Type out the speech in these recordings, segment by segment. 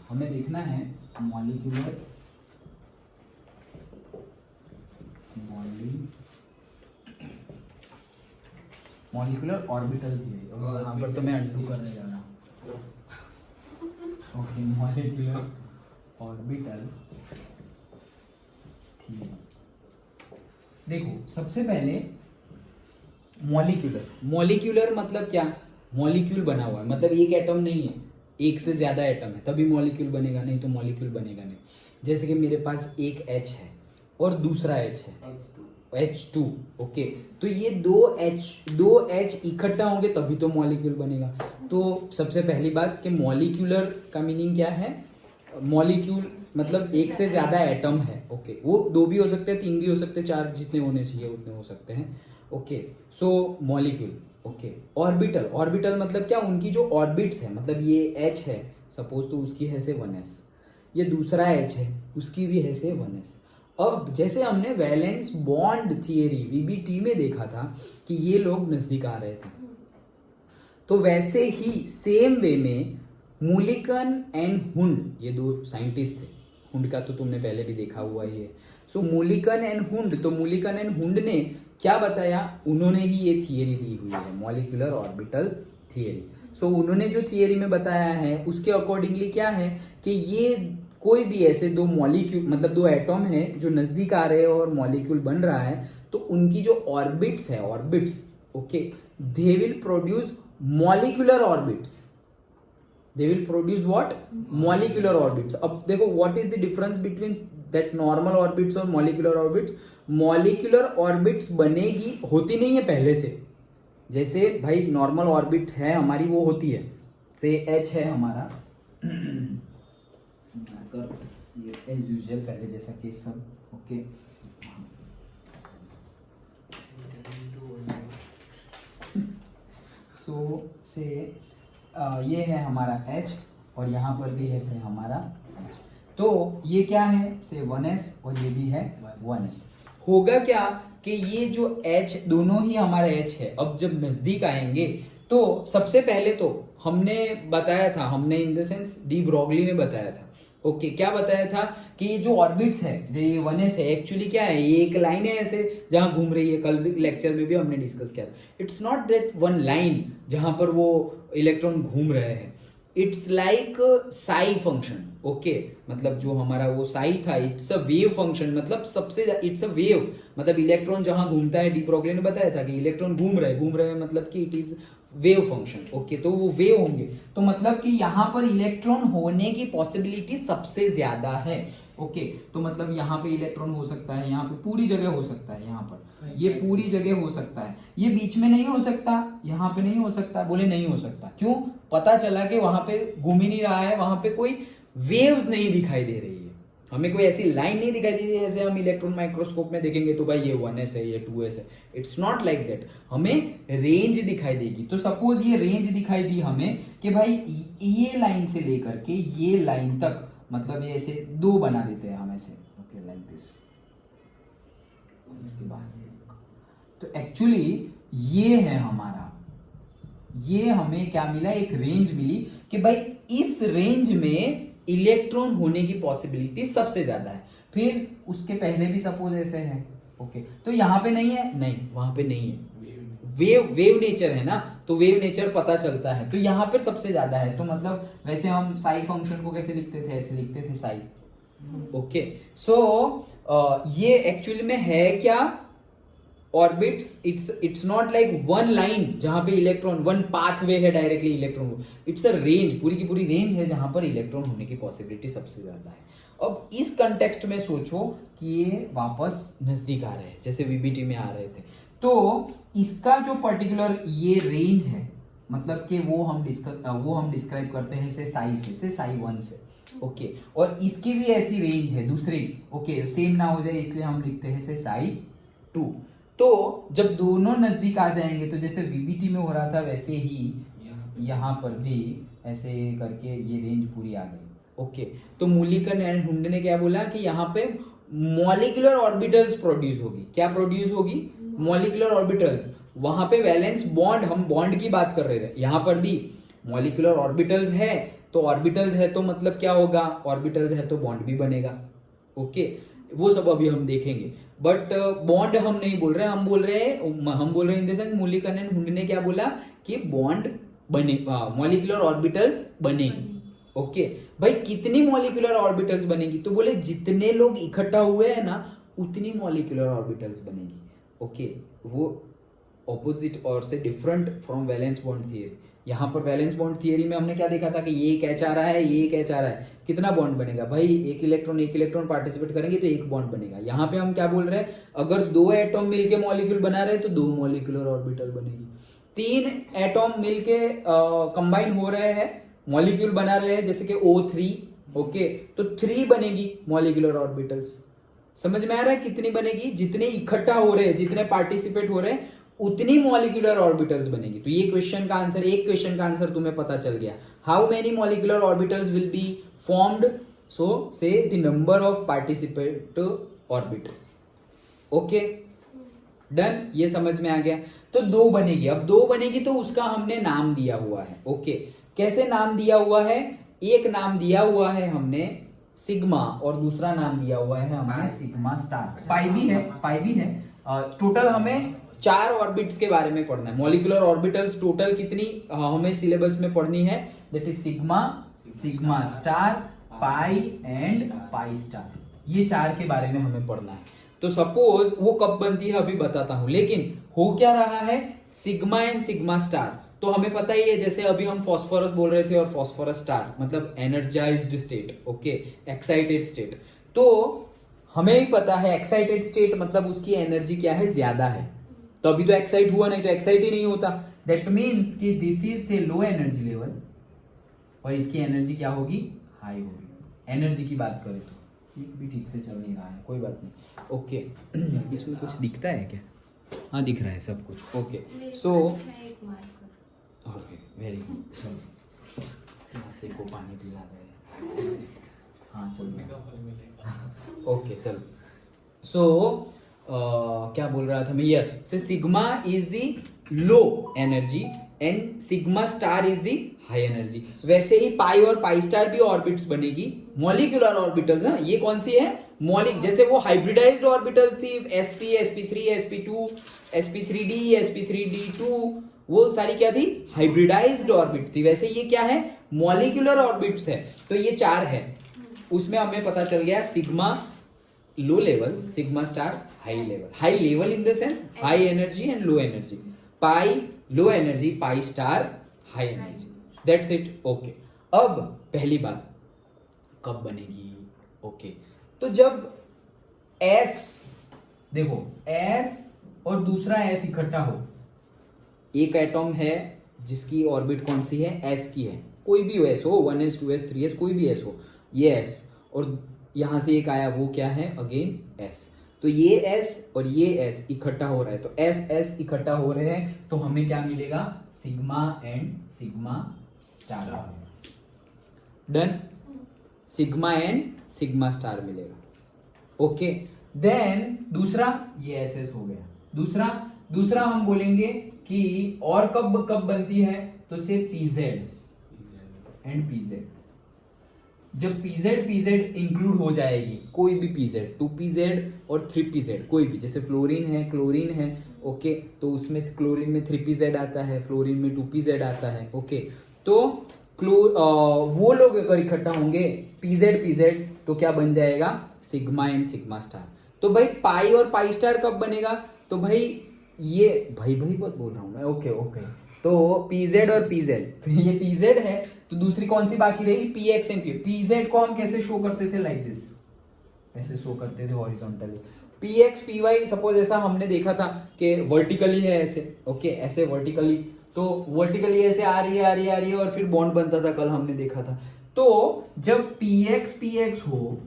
हमें देखना है मॉलिक्यूलर ऑर्बिटल थ्योरी। और यहाँ पर तो मैं अंडू करने जा रहा हूँ। Okay, molecular orbital theory. देखो सबसे पहले मॉलिक्यूलर मतलब क्या? मॉलिक्यूल बना हुआ है, मतलब एक एटम नहीं है, एक से ज्यादा एटम है तभी मॉलिक्यूल बनेगा, नहीं तो मॉलिक्यूल बनेगा नहीं। जैसे कि मेरे पास एक H है और दूसरा H है H2। ओके, तो ये दो H इकट्ठा होंगे तभी तो मॉलिक्यूल बनेगा। तो सबसे पहली बात कि मॉलिक्यूलर का मीनिंग क्या है? मॉलिक्यूल मतलब एक से ज्यादा एटम है। ओके, वो दो भी हो सकते हैं, तीन भी हो सकते हैं, चार जितने होने चाहिए उतने हो सकते हैं। ओके, सो मॉलिक्यूल। ओके, ऑर्बिटल मतलब क्या? उनकी जो ऑर्बिट्स है, मतलब ये H है सपोज, तो उसकी है से 1s, ये दूसरा H है उसकी भी है से 1s। अब जैसे हमने वैलेंस बॉन्ड थियरी VBT में देखा था कि ये लोग नजदीक आ रहे थे, तो वैसे ही सेम वे में मूलिकन एंड हुंड, ये दो साइंटिस्ट थे। हुंड का तो तुमने पहले भी देखा हुआ ही है। सो मूलिकन एंड हुंड, तो मूलिकन एंड हुंड ने क्या बताया? उन्होंने ही ये थियरी दी हुई है, मॉलिक्यूलर ऑर्बिटल थियरी। सो उन्होंने जो थियरी में बताया है उसके अकॉर्डिंगली क्या है कि ये कोई भी ऐसे दो मॉलिक्यूल, मतलब दो एटम है जो नजदीक आ रहे हैं और मॉलिक्यूल बन रहा है, तो उनकी जो ऑर्बिट्स है, orbits, okay, they will produce molecular orbits. They will produce what? Molecular orbits. अब देखो what is the difference between that normal orbits और मॉलिक्यूलर ऑर्बिट्स। मॉलिक्यूलर ऑर्बिट्स बनेगी, होती नहीं है पहले से। जैसे भाई नॉर्मल ऑर्बिट है हमारी, वो होती है, से H है हमारा, ये एज यूजुअल पहले जैसा केस सब। ओके, सो से ये है हमारा H और यहाँ पर भी है से हमारा H। तो ये क्या है? से 1s और ये भी है 1s। होगा क्या कि ये जो H, दोनों ही हमारा H है, अब जब नजदीक आएंगे तो सबसे पहले तो हमने बताया था, हमने इन द सेंस डी ब्रॉगली ने बताया था। ओके, क्या बताया था कि ये जो ऑर्बिट्स है, जो ये 1s है, एक्चुअली क्या है? ये एक लाइन है ऐसे जहां घूम रही है। कल भी लेक्चर में भी हमने डिस्कस किया था, it's not that one line जहां पर वो इलेक्ट्रॉन घूम रहे हैं। It's like Sai function. Okay, मतलब जो हमारा वो साई था, इट्स अ वेव फंक्शन, मतलब सबसे इट्स अ वेव, मतलब इलेक्ट्रॉन जहां घूमता है, डी ब्रॉगली ने बताया था कि इलेक्ट्रॉन घूम रहे हैं, मतलब कि it is wave function. Okay, तो वो वेव होंगे, तो मतलब कि यहां पर इलेक्ट्रॉन होने की पॉसिबिलिटी सबसे ज्यादा है। ओके, तो मतलब यहाँ पे इलेक्ट्रॉन हो सकता है, यहाँ पे पूरी जगह हो सकता है, यहाँ पर ये पूरी जगह हो सकता है, ये बीच में नहीं हो सकता, यहाँ पे नहीं हो सकता। बोले नहीं हो सकता, क्यों? पता चला कि वहां पे घूम ही नहीं रहा है, वहां पे कोई वेव्स नहीं दिखाई दे रही है, हमें कोई ऐसी लाइन नहीं दिखाई दे रही है जैसे हम इलेक्ट्रॉन माइक्रोस्कोप में देखेंगे तो भाई ये 1s है, ये 2s है। इट्स नॉट लाइक दैट, हमें रेंज दिखाई देगी। तो सपोज ये रेंज दिखाई दी हमें कि भाई ये लाइन से लेकर के ये लाइन तक, मतलब ये ऐसे दो बना देते हैं हम ऐसे। ओके, लाइक दिस, इसके बाद तो एक्चुअली ये है हमारा, ये हमें क्या मिला? एक रेंज मिली कि भाई इस रेंज में इलेक्ट्रॉन होने की पॉसिबिलिटी सबसे ज्यादा है। फिर उसके पहले भी सपोज ऐसे है। ओके, तो यहां पे नहीं है, नहीं वहां पे नहीं है, वेव नेचर है ना, तो वेव नेचर पता चलता है, तो यहाँ पे सबसे ज्यादा है। तो मतलब वैसे हम साई फंक्शन को कैसे लिखते थे? ऐसे लिखते थे साई। ओके, सो ये एक्चुअली में है क्या? Orbits, it's not like one line जहां पे इलेक्ट्रॉन, वन पाथवे है डायरेक्टली इलेक्ट्रॉन को, इट्स अ रेंज, पूरी की पूरी रेंज है जहां पर इलेक्ट्रॉन होने की पॉसिबिलिटी सबसे ज्यादा है। अब इस कंटेक्स्ट में सोचो कि ये वापस नजदीक आ रहे हैं, जैसे VBT में आ रहे थे, तो इसका जो पर्टिकुलर ये रेंज है, मतलब कि वो हम डिस्क्राइब करते हैं से साई 1 से। ओके, और इसकी भी ऐसी रेंज है दूसरी। ओके, सेम ना हो जाए इसलिए हम लिखते हैं से साई 2। तो जब दोनों नजदीक आ जाएंगे, तो जैसे VBT में हो रहा था वैसे ही यहाँ पर भी ऐसे करके ये रेंज पूरी आ गई। ओके, तो मूलिकन एंड हुंड ने क्या बोला कि यहाँ पे मॉलिक्यूलर ऑर्बिटल्स प्रोड्यूस होगी। क्या प्रोड्यूस होगी? Molecular orbitals. वहां पे वैलेंस बॉन्ड, हम बॉन्ड की बात कर रहे थे, यहाँ पर भी मॉलिक्यूलर ऑर्बिटल्स है तो ऑर्बिटल्स है तो मतलब क्या होगा, ऑर्बिटल्स है तो बॉन्ड भी बनेगा। ओके, वो सब अभी हम देखेंगे, बट बॉन्ड हम नहीं बोल रहे, हम बोल रहे in the sense Mulliken and Hund ने क्या बोला कि बॉन्ड बने, मॉलिक्यूलर ऑर्बिटल्स बनेगी। ओके भाई, कितनी मॉलिक्यूलर ऑर्बिटल्स बनेगी, तो बोले जितने लोग इकट्ठा हुए हैं ना उतनी मॉलिक्यूलर ऑर्बिटल्स बनेगी। ओके, वो ऑपोजिट और से different from valence bond theory. यहाँ पर वैलेंस बॉन्ड थियरी में हमने क्या देखा था कि ये एक एच आ रहा है, ये एक एच आ रहा है, कितना बॉन्ड बनेगा भाई, एक इलेक्ट्रॉन पार्टिसिपेट करेंगे तो एक बॉन्ड बनेगा। यहाँ पे हम क्या बोल रहे हैं, अगर दो एटॉम मिलके मॉलिक्यूल बना रहे हैं तो दो मॉलिक्यूलर ऑर्बिटल बनेगी। तीन एटॉम मिलके कंबाइन हो रहे हैं, मॉलिक्यूल बना रहे हैं, जैसे कि O3, ओके, तो 3 बनेगी मॉलिक्यूलर ऑर्बिटल्स। समझ में आ रहा है कितनी बनेगी, जितने इकट्ठा हो रहे हैं, जितने पार्टिसिपेट हो रहे हैं उतनी मॉलिक्यूलर ऑर्बिटल्स बनेगी। तो ये क्वेश्चन का आंसर, एक क्वेश्चन का आंसर तुम्हें पता चल गया। How many molecular orbitals will be formed, so say the number of participate orbitals. Okay done, ये समझ में आ गया। तो 2 बनेगी, अब 2 बनेगी तो उसका हमने नाम दिया हुआ है। ओके, कैसे नाम दिया हुआ है, एक नाम दिया हुआ है हमने सिग्मा और दूसरा नाम दिया हुआ है हमने सिग्मा स्टार। पाई भी है। टोटल हमें 4 ऑर्बिट्स के बारे में पढ़ना है, मॉलिक्यूलर ऑर्बिटल्स टोटल कितनी हमें सिलेबस में पढ़नी है, that is sigma star, pi and pi star, ये 4 के बारे में हमें पढ़ना है। तो सपोज वो कब बनती है अभी बताता हूं, लेकिन हो क्या रहा है, सिग्मा एंड सिग्मा स्टार तो हमें पता ही है, जैसे अभी हम फॉस्फोरस बोल रहे थे और फॉस्फोरस स्टार मतलब energised state, okay, excited state. तो हमें ही पता है एक्साइटेड स्टेट मतलब उसकी एनर्जी क्या है, ज्यादा है, तो अभी तो एक्साइट हुआ, नहीं तो एक्साइट ही नहीं होता। दैट मीन्स कि दिस इज से लो एनर्जी लेवल और इसकी एनर्जी क्या होगी, हाई होगी। एनर्जी की बात करें तो ये भी ठीक से चल नहीं रहा है, कोई बात नहीं। ओके इसमें कुछ दिखता है क्या, हाँ दिख रहा है सब कुछ। ओके सो वेरी गुड, से को पानी पिला दे, हाँ चलो ओके चलो। सो क्या बोल रहा था मैं, यस, से sigma is the low energy and sigma star is the high energy. वैसे ही पाई और पाई स्टार भी ऑर्बिट्स बनेगी, मॉलिक्यूलर ऑर्बिटल्स। हाँ, ये कौन सी है, मॉलिक, जैसे वो हाइब्रिडाइज्ड ऑर्बिटल थी, sp sp3 sp2 sp3d sp3d2, वो सारी क्या थी, हाइब्रिडाइज्ड ऑर्बिट थी। वैसे ये क्या है, मॉलिक्यूलर ऑर्बिट्स है। तो ये 4 है, उसमें हमें पता चल गया sigma low level, sigma star high level, high level in the sense high energy and low energy, pi low energy, pi star high energy, that's it. Okay, अब पहली बात कब बनेगी, ओके, तो जब S, देखो S और दूसरा S इकट्ठा हो, एक एटॉम है जिसकी ऑर्बिट कौन सी है, S की है, कोई भी S हो, 1s 2s 3s कोई भी S हो, ये S और यहां से एक आया, वो क्या है, अगेन S। तो ये S और ये S इकट्ठा हो रहा है, तो S इकट्ठा हो रहे हैं, तो हमें क्या मिलेगा, sigma and sigma star. Done, sigma and sigma star मिलेगा। ओके, देन दूसरा ये SS हो गया। दूसरा हम बोलेंगे कि और कब बनती है, तो से PZ एंड PZ। जब PZ इंक्लूड हो जाएगी, कोई भी PZ, 2PZ और 3PZ, कोई भी, जैसे फ्लोरीन है, क्लोरीन है, ओके, तो उसमें क्लोरीन में 3PZ आता है, फ्लोरीन में 2PZ आता है। ओके, तो वो लोग अगर इकट्ठा होंगे PZ तो क्या बन जाएगा, सिग्मा एंड सिग्मा स्टार। तो भाई पाई और पाई स्टार कब बनेगा, तो भाई ये भाई बहुत बोल रहा हूं मैं, ओके, तो PZ और PZ, तो ये PZ है, तो दूसरी कौन सी बाकी रही, PX एंड PZ को हम कैसे शो करते थे, लाइक दिस, ऐसे शो करते थे हॉरिजॉन्टली। PX PY सपोज ऐसा हमने देखा था कि वर्टिकली है ऐसे, ओके, ऐसे वर्टिकली, तो वर्टिकली ऐसे आ रही है और फिर बॉन्ड बनता था, कल हमने देखा था। तो जब PX हो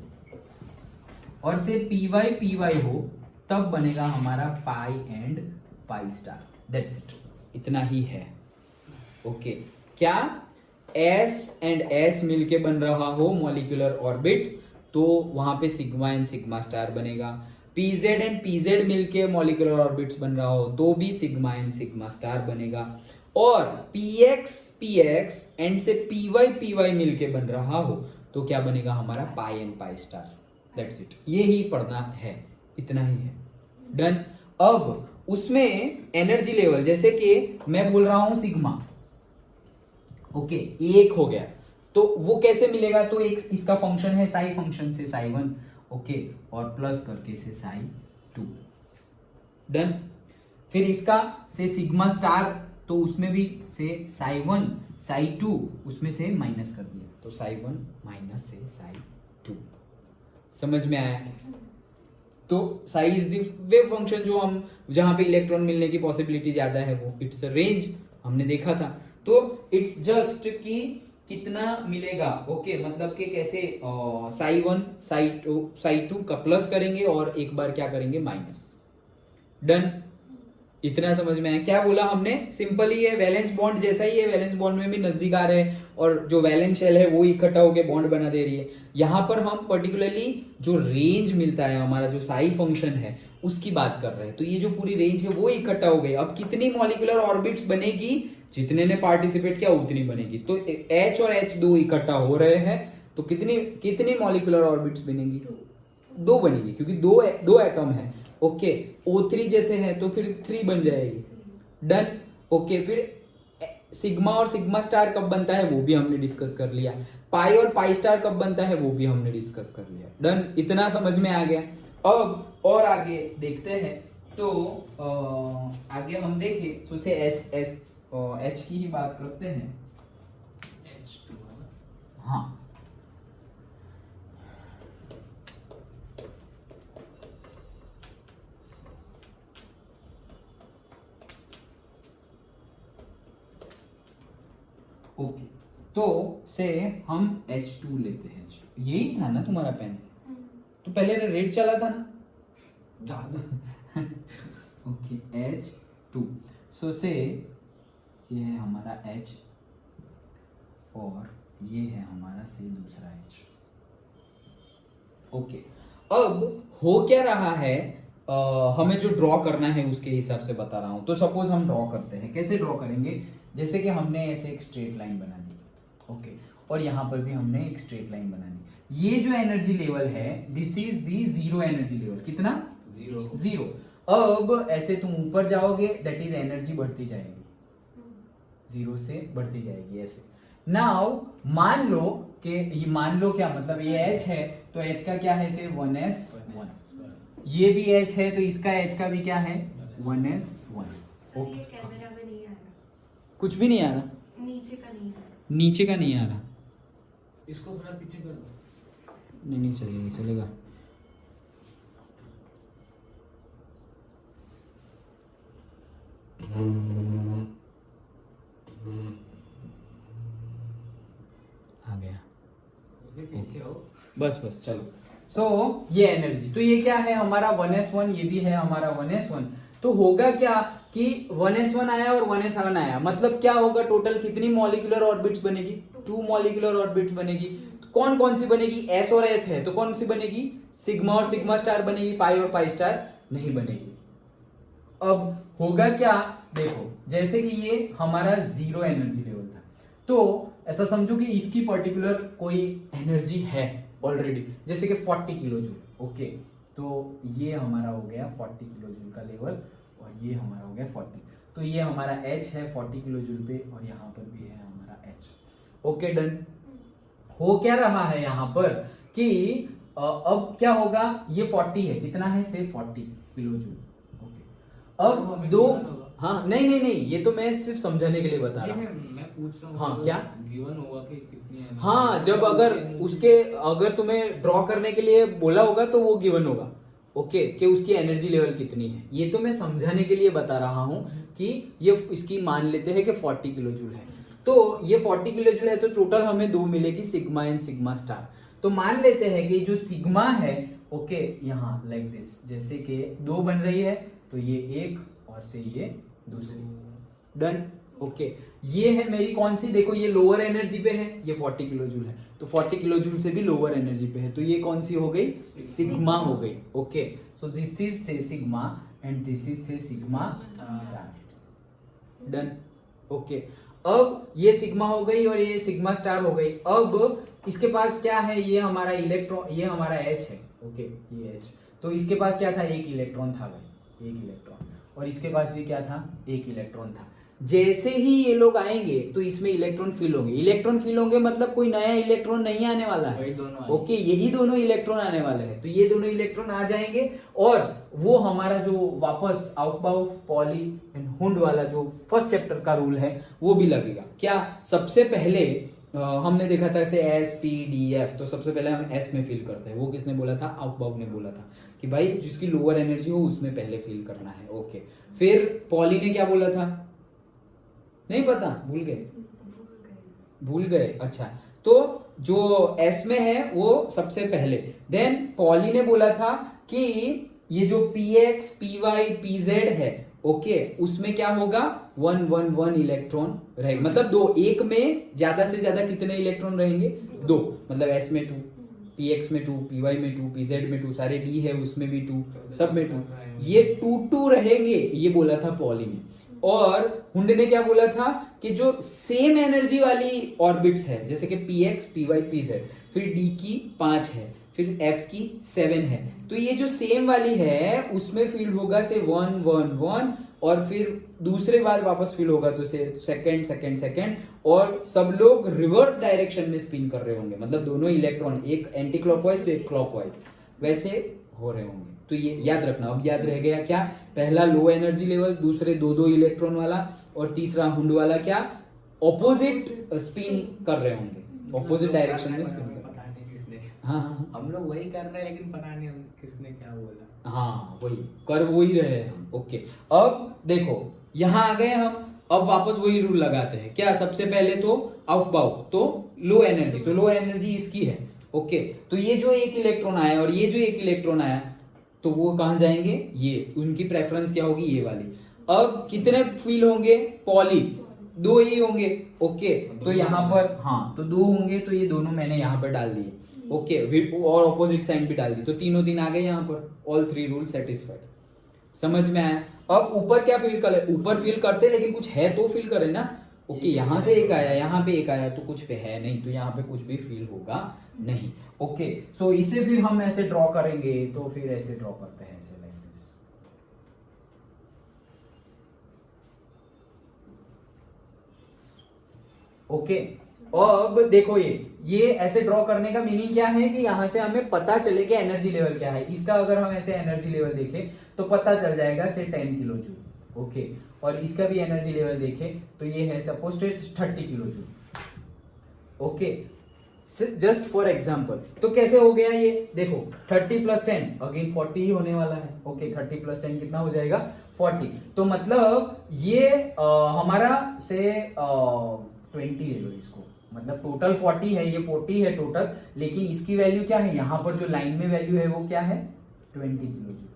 और से PY हो, तब बनेगा हमारा pi and pi star, that's it, इतना ही है। ओके, क्या S एंड S मिलके बन रहा हो मॉलिक्यूलर ऑर्बिट, तो वहां पे सिग्मा एंड सिग्मा स्टार बनेगा। PZ एंड PZ मिलके मॉलिक्यूलर ऑर्बिट्स बन रहा हो, तो भी सिग्मा एंड सिग्मा स्टार बनेगा। और px एंड से py मिलके बन रहा हो तो क्या बनेगा हमारा pi and pi star. That's it, ये ही पढ़ना है, इतना ही है। डन। अब उसमें एनर्जी लेवल, जैसे कि मैं बोल रहा हूं सिग्मा, ओके, एक हो गया तो वो कैसे मिलेगा, तो एक इसका फंक्शन है साई फंक्शन से साई 1, ओके, और प्लस करके से साई 2। डन। फिर इसका से सिग्मा स्टार, तो उसमें भी से साई 1 साई 2, उसमें से माइनस कर दिया तो साई 1 माइनस से साई 2। समझ में आया? तो Sai is the wave function जो हम, जहां पे इलेक्ट्रॉन मिलने की पॉसिबिलिटी ज्यादा है वो इट्स अ रेंज, हमने देखा था। तो इट्स जस्ट कि कितना मिलेगा, ओके, मतलब कि कैसे साई 1 साई 2 का प्लस करेंगे और एक बार क्या करेंगे माइनस। डन। इतना समझ में आया? क्या बोला हमने? सिंपल ही है, वैलेंस बॉन्ड जैसा ही है, वैलेंस बॉन्ड में भी नजदीक आ रहे हैं और जो वैलेंस शेल है वो इकट्ठा होकर बॉन्ड बना दे रही है। यहां पर हम पर्टिकुलरली जो रेंज मिलता है हमारा, जो साई फंक्शन है उसकी बात कर रहे हैं। तो ये जो पूरी रेंज है वो इकट्ठा हो गई। अब कितनी मॉलिक्यूलर ऑर्बिट्स बनेगी, जितने ने पार्टिसिपेट किया उतनी बनेगी। तो H और H2 इकट्ठा हो रहे हैं तो कितनी कितनी मॉलिक्यूलर ऑर्बिट्स बनेगी? 2 बनेगी, क्योंकि दो एटम है। ओके, O3 जैसे है तो फिर 3 बन जाएगी। डन। ओके, फिर सिग्मा और सिग्मा स्टार कब बनता है वो भी हमने डिस्कस कर लिया। पाई और पाई स्टार कब बनता है वो भी हमने डिस्कस कर लिया। डन। इतना समझ में आ गया। अब और आगे देखते हैं। तो आगे हम देखें तो से H की ही बात करते हैं। हाँ, ओके, तो से हम H2 लेते हैं। H2 यही था ना तुम्हारा पेन? तो पहले रेड चला था ना? Okay, H2। सो से ये है हमारा H और ये है हमारा से दूसरा H। ओके, अब हो क्या रहा है, हमें जो ड्रॉ करना है उसके हिसाब से बता रहा हूं। तो सपोज हम ड्रॉ करते हैं, कैसे ड्रॉ करेंगे? जैसे कि हमने ऐसे एक स्ट्रेट लाइन बना दी, ओके, और यहां पर भी हमने एक स्ट्रेट लाइन बना दी। ये जो एनर्जी लेवल है this is the zero energy level. कितना? जीरो। अब ऐसे तुम ऊपर जाओगे दैट इज एनर्जी बढ़ती जाएगी, जीरो से बढ़ती जाएगी ऐसे। नाउ मान लो कि ये, मान लो क्या मतलब, ये H है तो H का क्या है से 1s1, ये भी H है तो इसका H का भी क्या है 1s1। ये कैमरा में नहीं आ रहा, कुछ भी नहीं आ रहा, नीचे का नहीं आ रहा, नीचे का नहीं आ रहा। इसको थोड़ा पीछे कर दो। नहीं चलेगा, चलेगा। आ गया, पीछे हो। बस चलो। सो ये एनर्जी, तो ये क्या है हमारा 1s1, ये भी है हमारा 1s1। तो होगा क्या कि 1s1 आया और 1s1 आया, मतलब क्या होगा, टोटल कितनी मॉलिक्यूलर ऑर्बिट्स बनेगी? 2 मॉलिक्यूलर ऑर्बिट्स बनेगी। तो कौन कौन सी बनेगी? S और S है तो कौन सी बनेगी? सिग्मा और सिग्मा स्टार बनेगी, पाई और पाई स्टार नहीं बनेगी। अब होगा क्या, देखो, जैसे कि ये हमारा जीरो एनर्जी लेवल था, तो ऐसा समझो कि इसकी पर्टिकुलर कोई एनर्जी है ऑलरेडी, जैसे कि 40 किलो जूल। ओके, तो ये हमारा हो गया 40 किलो जूल का लेवल और ये हमारा हो गया 40। तो ये हमारा H है 40 किलो जूल पे और यहाँ पर भी है हमारा H। Okay, done. हो क्या रहा है यहाँ पर कि अब क्या होगा, ये 40 है, कितना है से 40 किलो जूल। अब दो, हाँ, नहीं, ये तो मैं सिर्फ समझाने के लिए बता रहा हूँ। मैं पूछ रहा हूँ, हाँ, क्या गिवन होगा कि कितनी है? हाँ, जब अगर तुम्हें ड्रॉ करने के लिए बोला होगा तो वो गिवन होगा, ओके, कि उसकी एनर्जी लेवल कितनी है। ये तो मैं समझाने के लिए बता रहा हूँ कि ये इसकी मान लेते हैं कि 40 किलो जूल है। तो ये 40 किलो जूल है तो टोटल हमें 2 मिलेगी, सिग्मा एंड सिग्मा स्टार। तो मान लेते हैं कि जो सिग्मा है, ओके, यहाँ लाइक दिस, जैसे कि 2 बन रही है तो ये एक और से ये दूसरी। डन। ओके, ये है मेरी कौन सी, देखो ये लोअर एनर्जी पे है, ये 40 किलो जूल है, तो 40 किलो जूल से भी लोअर एनर्जी पे है, तो ये कौन सी हो गई? सिग्मा हो गई। ओके, सो दिस इज से सिग्मा एंड दिस इज से सिग्मा स्टार। डन। ओके, अब ये सिग्मा हो गई और ये सिग्मा स्टार हो गई। अब इसके पास क्या है, ये हमारा इलेक्ट्रॉन, ये हमारा एच है। ओके, ये एच, तो इसके पास क्या था, एक इलेक्ट्रॉन था भाई, एक इलेक्ट्रॉन, और इसके पास भी क्या था, एक इलेक्ट्रॉन था। जैसे ही ये लोग आएंगे तो इसमें इलेक्ट्रॉन फिल होंगे। इलेक्ट्रॉन फिल होंगे मतलब कोई नया इलेक्ट्रॉन नहीं आने वाला है, ओके, यही दोनों इलेक्ट्रॉन आने वाले हैं। तो ये दोनों इलेक्ट्रॉन आ जाएंगे और वो हमारा जो वापस आउफबाउफ पॉली एंड हुंड वाला जो फर्स्ट चैप्टर का रूल है वो भी लगेगा। क्या, सबसे पहले हमने देखा था ऐसे एस पी डी एफ, तो सबसे पहले हम एस में फिल करते हैं। वो किसने बोला था, आउफबाउफ ने बोला था कि भाई जिसकी लोअर एनर्जी हो उसमें पहले फिल करना है। ओके, फिर पॉली ने क्या बोला था, नहीं पता, भूल गए, अच्छा, तो जो एस में है वो सबसे पहले। देन पॉली ने बोला था कि ये जो P X P Y P Z है, ओके, उसमें क्या होगा, 1 1 1 इलेक्ट्रॉन रहेगा, मतलब दो, एक में ज्यादा से ज्यादा कितने इलेक्ट्रॉन रहेंगे, 2, मतलब एस में 2, पी एक्स में 2, पी वाई में 2, पी जेड में 2, सारे डी है उसमें भी 2, सब में 2, ये 2 रहेंगे, ये बोला था पॉली ने। और हुंड ने क्या बोला था कि जो सेम एनर्जी वाली ऑर्बिट्स है, जैसे कि P X P Y P Z, फिर डी की 5 है, फिर एफ की 7 है, तो ये जो सेम वाली है उसमें फील्ड होगा से 1 1 1, और फिर दूसरे बार वापस फील होगा तो से सेकंड सेकंड सेकंड, और सब लोग रिवर्स डायरेक्शन में स्पिन कर रहे होंगे, मतलब दोनों इलेक्ट्रॉन, एक एंटी क्लॉकवाइज तो एक क्लॉकवाइज, वैसे हो रहे होंगे। तो ये याद रखना। अब याद रह गया क्या, पहला लो एनर्जी लेवल, दूसरे 2 इलेक्ट्रॉन वाला, और तीसरा हुंड वाला क्या, ऑपोजिट स्पिन कर रहे होंगे, ऑपोजिट डायरेक्शन में स्पिन कर। पता नहीं किसने, हाँ, हम लोग वही कर रहे हैं लेकिन पता नहीं हम किसने क्या बोला। हाँ, वही कर वही रहे हैं हम। ओके, अब देखो यहाँ आ गए हम, अब वापस वही रूल लगाते हैं। क्या, सबसे पहले तो आउफबाउफ, तो लो एनर्जी, तो लो एनर्जी इसकी है। ओके, तो ये जो एक इलेक्ट्रॉन आया और ये जो एक इलेक्ट्रॉन आया, तो वो कहां जाएंगे, ये, उनकी प्रेफरेंस क्या होगी, ये वाली। अब कितने फील होंगे, पॉली 2 ही होंगे। ओके, तो यहाँ पर, हाँ, तो 2 होंगे, तो ये दोनों मैंने यहाँ पर डाल दिए। ओके, और ऑपोजिट साइन भी डाल दी, तो तीनों दिन आ गए यहाँ पर, ऑल 3 रूल सेटिस्फाइड। समझ में आया। अब ऊपर क्या फील करे, ऊपर फील करते लेकिन कुछ है तो फील करे ना। ओके, यहाँ से एक आया, यहाँ पे एक आया, तो कुछ पे है नहीं, तो यहाँ पे कुछ भी फील होगा नहीं। ओके, सो इसे फिर हम ऐसे ड्रॉ करेंगे, तो फिर ऐसे ड्रॉ करते हैं, ऐसे लाइक दिस। ओके, अब देखो ये ऐसे ड्रॉ करने का मीनिंग क्या है कि यहां से हमें पता चले कि एनर्जी लेवल क्या है इसका। अगर हम ऐसे एनर्जी लेवल देखें तो पता चल जाएगा से 10 किलो जूल। ओके, और इसका भी एनर्जी लेवल देखें तो ये है suppose 30 kilo joule. Okay, just for example, तो कैसे हो गया ये, देखो 30 + 10 अगेन 40 ही होने वाला है। ओके, 30 + 10 कितना हो जाएगा, 40। तो मतलब ये हमारा से 20 ले लो इसको, मतलब टोटल 40 है, ये 40 है टोटल, लेकिन इसकी वैल्यू क्या है, यहाँ पर जो लाइन में वैल्यू है वो क्या है, 20 किलो जूल।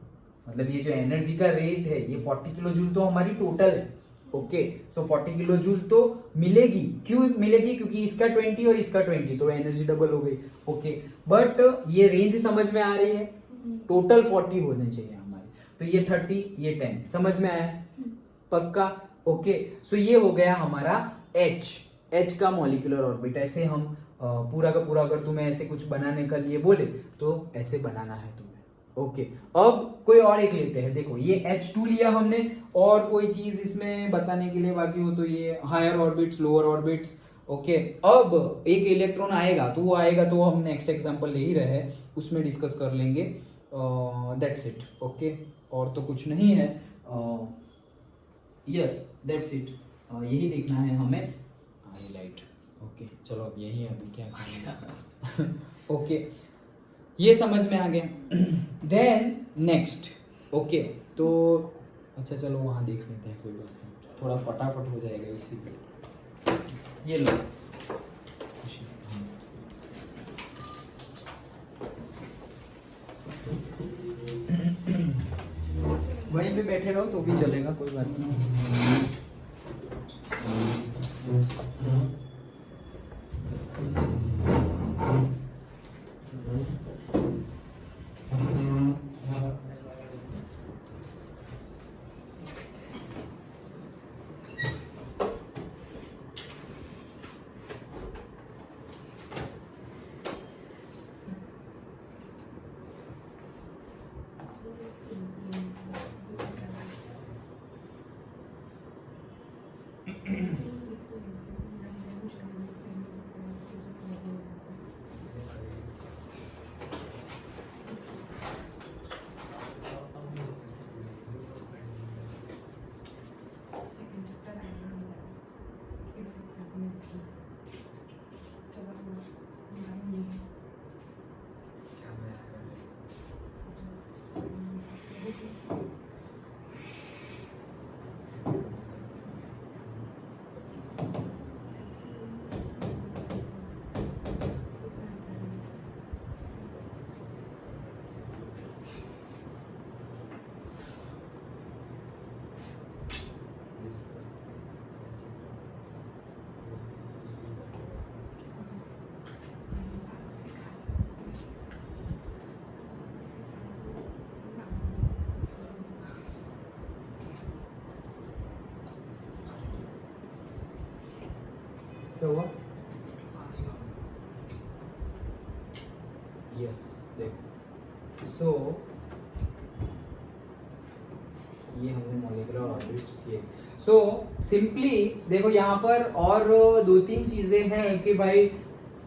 मतलब ये जो एनर्जी का रेट है ये 40 किलो जूल तो हमारी टोटल है। ओके, सो 40 किलो जूल तो मिलेगी, क्यों मिलेगी, क्योंकि इसका 20 और इसका 20, तो एनर्जी डबल हो गई। ओके, बट ये रेंज समझ में आ रही है, टोटल 40 होने चाहिए हमारे, तो ये 30 ये 10, समझ में आया पक्का। ओके, सो ये हो गया हमारा H का मॉलिक्यूलर ऑर्बिट। ऐसे हम पूरा का पूरा, अगर तुम्हें ऐसे कुछ बनाने के लिए बोले तो ऐसे बनाना है तुम्हें। ओके, अब कोई और एक लेते हैं। देखो ये H2 लिया हमने, और कोई चीज इसमें बताने के लिए बाकी हो तो ये higher orbits, lower orbits. Okay, अब एक इलेक्ट्रॉन आएगा, तो वो आएगा तो हम नेक्स्ट एग्जांपल ले ही रहे हैं, उसमें डिस्कस कर लेंगे। That's it. ओके, और तो कुछ नहीं है। Yes, that's it. यही देखना है हमें, हाईलाइट। ओके, चलो अब यही अभी क्या करेंगे। ओके, ये समझ में आ गया। Then next. ओके, तो अच्छा चलो वहाँ देख लेते हैं, कोई बात नहीं, थोड़ा फटाफट हो जाएगा इसी पे। ये लो, वहीं पे बैठे रहो तो भी चलेगा, कोई बात नहीं। यस देखो सो ये हमने मॉलिक्यूलर ऑर्बिट्स किए। सो सिंपली देखो यहाँ पर और दो तीन चीजें हैं कि भाई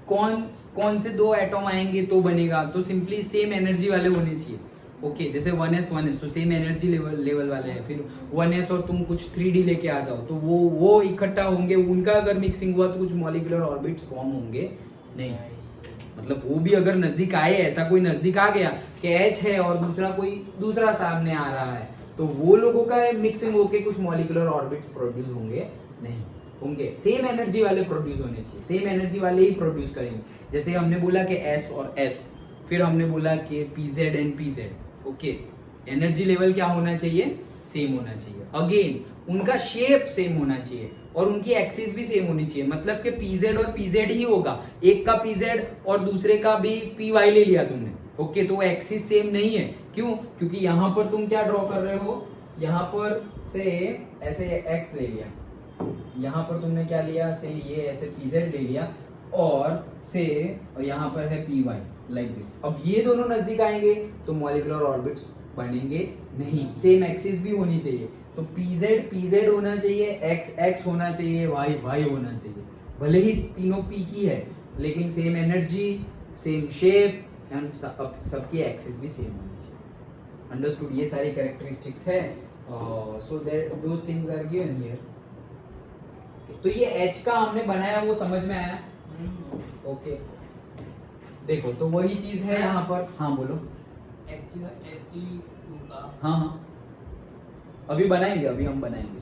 कौन कौन से दो एटॉम आएंगे तो बनेगा, तो सिंपली सेम एनर्जी वाले होने चाहिए। ओके जैसे 1s तो सेम एनर्जी लेवल वाले हैं, फिर 1s और तुम कुछ 3D लेके आ जाओ तो वो इकट्ठा होंगे, उनका अगर मिक्सिंग हुआ तो कुछ मॉलिक्यूलर ऑर्बिट्स फॉर्म होंगे नहीं। मतलब वो भी अगर नजदीक आए, ऐसा कोई नजदीक आ गया कि H है और दूसरा कोई दूसरा सामने आ रहा है, तो वो लोगों का मिक्सिंग होके कुछ मॉलिक्यूलर ऑर्बिट्स प्रोड्यूस होंगे नहीं, होंगे सेम एनर्जी वाले प्रोड्यूस होने चाहिए, सेम एनर्जी वाले ही प्रोड्यूस करेंगे। जैसे हमने बोला कि S और S, फिर हमने बोला कि PZ and PZ। Okay energy level क्या होना चाहिए, सेम होना चाहिए। अगेन उनका शेप सेम होना चाहिए और उनकी एक्सिस भी सेम होनी चाहिए, मतलब कि PZ और PZ ही होगा, एक का PZ और दूसरे का भी PY ले लिया तुमने। ओके तो एक्सिस सेम नहीं है, क्यों? क्योंकि यहाँ पर तुम क्या ड्रॉ कर रहे हो, यहाँ पर से ऐसे x ले लिया, यहाँ पर तुमने क्या लिया से ये ऐसे PZ ले लिया और से यहाँ पर है PY लाइक दिस। अब ये दोनों नजदीक आएंगे तो मॉलिक्यूलर ऑर्बिट्स बनेंगे नहीं, सेम एक्सिस भी होनी चाहिए। तो PZ होना चाहिए, X होना चाहिए, Y होना चाहिए। भले ही तीनों P की है लेकिन same energy, same shape and सबकी एक्सिस भी सेम होनी चाहिए। अंडरस्टूड? ये सारी कैरेक्टरिस्टिक्स है। So that those things are given here. तो ये H का हमने बनाया, वो समझ में आया? ओके देखो तो वही चीज है यहाँ पर। हाँ बोलो। हाँ हाँ अभी बनाएंगे, अभी हम बनाएंगे।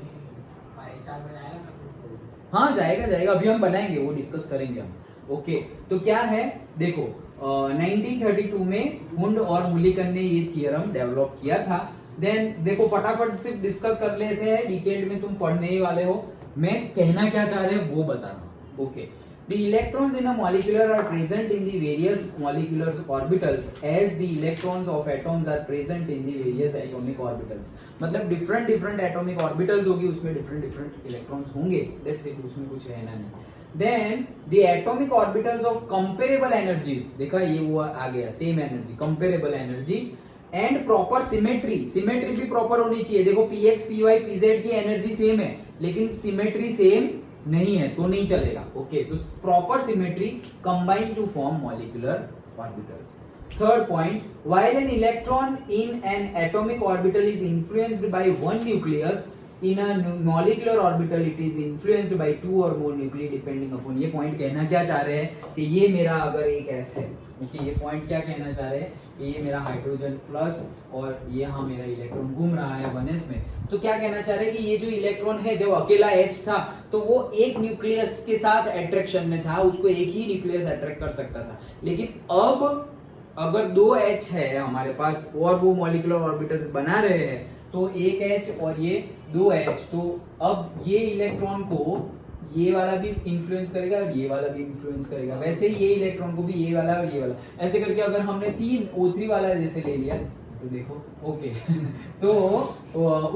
हाँ जाएगा, अभी हम बनाएंगे, वो डिस्कस करेंगे हम। ओके तो क्या है देखो 1932 में हुंड और मुलिकन ने ये थियरम डेवलप किया था। देन देखो फटाफट से डिस्कस कर लेते हैं, डिटेल में तुम पढ़ने ही वाले हो, मैं कहना क्या चाह रहे हैं वो बता रहा हूँ। Okay The electrons in a molecule are present in the various molecular orbitals as the electrons of atoms are present in the various atomic orbitals। मतलब different atomic orbitals होगी, उसमें different electrons होंगे, that's it, उसमें कुछ रहना नहीं। Then the atomic orbitals of comparable energies, देखा ये वो आ गया, same energy, comparable energy and proper symmetry भी proper होनी चाहिए। देखो px, py, pz की एनर्जी सेम है लेकिन सिमेट्री सेम नहीं है तो नहीं चलेगा। ओके तो proper symmetry combine to form molecular orbitals. Third point, while an electron in an atomic orbital is influenced by one nucleus, in a molecular orbital it is influenced by two or more nuclei depending upon। ये point कहना क्या चाह रहे हैं कि ये मेरा अगर एक S है, ओके ये पॉइंट क्या कहना चाह रहे हैं कि ये मेरा हाइड्रोजन प्लस और ये हाँ मेरा इलेक्ट्रॉन घूम रहा है 1s में, तो क्या कहना चाह रहे हैं कि ये जो इलेक्ट्रॉन है जब अकेला H था तो वो एक न्यूक्लियस के साथ अट्रैक्शन में था, उसको एक ही न्यूक्लियस अट्रैक्ट कर सकता था। लेकिन अब अगर दो H है हमारे पास और वो मॉलिक्यूलर ऑर्बिटल्स बना रहे हैं तो एक H और ये दो H, तो अब ये इलेक्ट्रॉन को ये वाला भी इन्फ्लुएंस करेगा और ये वाला भी इन्फ्लुएंस करेगा, वैसे ही ये इलेक्ट्रॉन को भी ये वाला और ये वाला, ऐसे करके अगर हमने तीन O3 वाला जैसे ले लिया तो देखो ओके तो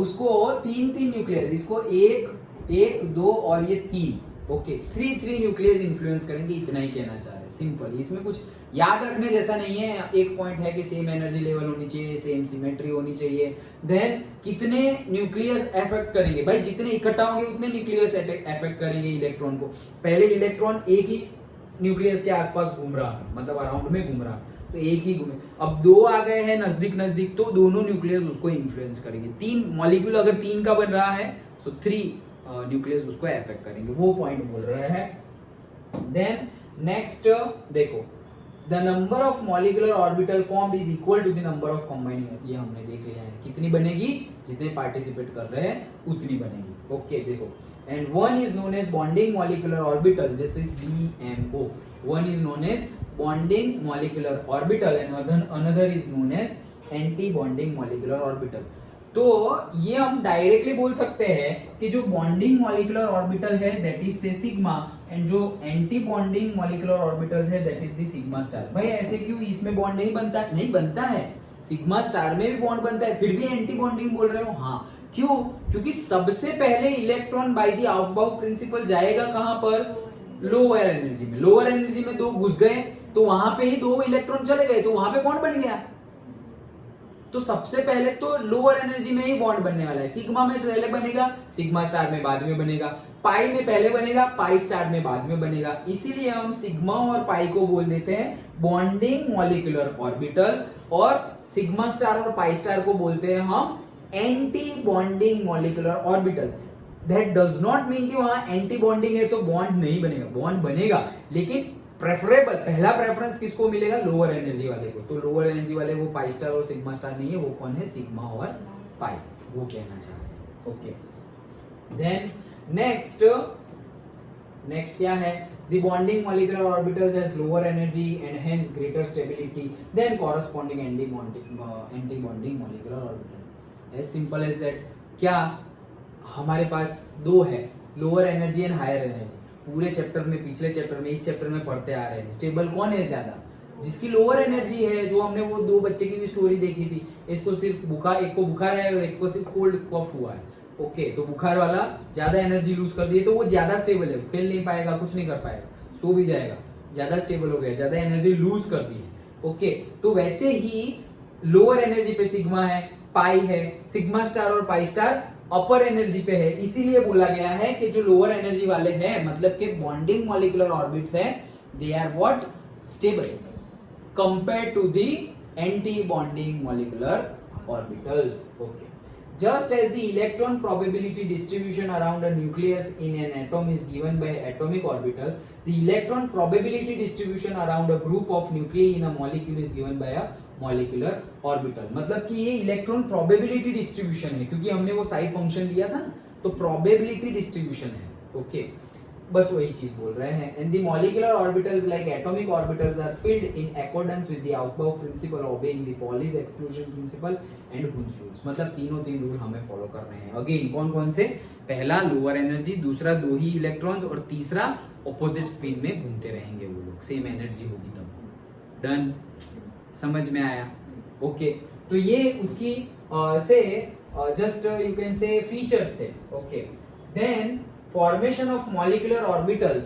उसको तीन न्यूक्लियस, इसको एक दो और ये तीन, ओके थ्री न्यूक्लियस इन्फ्लुएंस करेंगे, इतना ही कहना चाह रहे हैं। सिंपल, इसमें कुछ याद रखने जैसा नहीं है। एक पॉइंट है कि सेम एनर्जी लेवल होनी चाहिए, सेम सिमेट्री होनी चाहिए। देन कितने न्यूक्लियस अफेक्ट करेंगे, भाई जितने इकट्ठा होंगे उतने न्यूक्लियस अफेक्ट करेंगे इलेक्ट्रॉन को। पहले इलेक्ट्रॉन एक ही न्यूक्लियस के आसपास घूम रहा था, मतलब अराउंड में घूम रहा, तो एक ही घूमे। अब दो आ गए हैं नजदीक तो दोनों न्यूक्लियस उसको इन्फ्लुएंस करेंगे। तीन मॉलिक्यूल अगर तीन का बन रहा है तो थ्री न्यूक्लियस उसको अफेक्ट करेंगे, वो पॉइंट बोल रहे हैं। देन नेक्स्ट देखो, the number of molecular orbital formed is equal to the number of combining. ये हमने देख लिया है, कितनी बनेगी, जितने पार्टिसिपेट कर रहे हैं उतनी बनेगी। ओके देखो, and one is known as bonding molecular orbital, जैसे BMO, one is known as bonding molecular orbital and another is known as anti bonding molecular orbital. तो ये हम डायरेक्टली बोल सकते हैं कि जो बॉन्डिंग मॉलिक्यूलर ऑर्बिटल है दैट इज से सिग्मा, एंड जो एंटी बॉन्डिंग मॉलिक्यूलर ऑर्बिटल्स है that is the sigma star. भाई ऐसे क्यों, इसमें बॉन्ड नहीं बनता? नहीं बनता है, सिग्मा स्टार में भी बॉन्ड बनता है, फिर भी एंटी बॉन्डिंग बोल रहे हो? हाँ, क्यों? क्योंकि सबसे पहले electron by the outbound principle जाएगा कहां पर, लोअर एनर्जी में। लोअर एनर्जी में दो घुस गए तो वहां पे ही दो इलेक्ट्रॉन चले गए तो वहां पे बॉन्ड बन गया। तो सबसे पहले तो लोअर एनर्जी में ही बॉन्ड बनने वाला है। सिग्मा में पहले बनेगा, सिग्मा स्टार में बाद में बनेगा, पाई में पहले बनेगा, पाई स्टार में बाद में बनेगा। इसीलिए हम सिग्मा और पाई को बोल देते हैं बॉन्डिंग मॉलिक्यूलर ऑर्बिटल, और सिग्मा स्टार और पाई स्टार को बोलते हैं हम anti bonding molecular orbital. That does not mean कि वहां एंटी बॉन्डिंग है तो बॉन्ड नहीं बनेगा, बॉन्ड बनेगा, लेकिन प्रेफरेबल, पहला प्रेफरेंस किसको मिलेगा? लोअर एनर्जी वाले को। तो लोअर एनर्जी वाले वो पाई स्टार और सिग्मा स्टार नहीं है, वो कौन है? सिग्मा और पाई, वो कहना चाह रहे हैं। ओके, देन नेक्स्ट क्या है? The bonding molecular orbitals has lower energy and hence greater stability than corresponding anti-bonding molecular orbital. As simple as that. क्या हमारे पास दो है, lower energy and higher energy. पूरे चैप्टर में, पिछले चैप्टर में, इस चैप्टर में पढ़ते आ रहे हैं। स्टेबल कौन है ज्यादा? जिसकी लोअर एनर्जी है। जो हमने वो दो बच्चे की भी स्टोरी देखी थी, इसको सिर्फ बुखार, एक को बुखार है और एक को सिर्फ कोल्ड कफ हुआ है। ओके, तो बुखार वाला ज्यादा एनर्जी लूज कर दिए तो वो ज्यादा स्टेबल है, खेल नहीं पाएगा, कुछ नहीं कर पाएगा, सो भी जाएगा, ज्यादा स्टेबल हो गया, ज्यादा एनर्जी लूज कर दी है। ओके, तो वैसे ही लोअर एनर्जी पे सिग्मा है, पाई है, सिग्मा स्टार और पाई स्टार अपर एनर्जी पे है। इसीलिए बोला गया है कि जो लोअर एनर्जी वाले हैं, मतलब कि बॉन्डिंग मॉलिक्यूलर ऑर्बिट्स है, they are what? Stable compare to the anti bonding molecular orbitals. Okay, just as the electron probability distribution around a nucleus in an atom is given by atomic orbital, the electron probability distribution around a group of nuclei in a molecule is given by a molecular orbital। मतलब कि ये electron probability distribution है, क्योंकि हमने वो Sai function लिया था ना, तो प्रोबेबिलिटी डिस्ट्रीब्यूशन है। ओके, बस वही चीज बोल रहे हैं। And the molecular orbitals like atomic orbitals are filled in accordance with the above principle obeying the Pauli's exclusion principle and Hund's rules. मतलब तीन रूल हमें फॉलो करने हैं। अगेन कौन कौन से? पहला लोअर एनर्जी, दूसरा दो ही इलेक्ट्रॉन्स, और तीसरा ऑपोजिट स्पिन में घूमते रहेंगे वो लोग, सेम एनर्जी होगी तब। डन, समझ में आया? ओके, तो ये उसकी से just you can say features थे। Okay, then formation of molecular orbitals,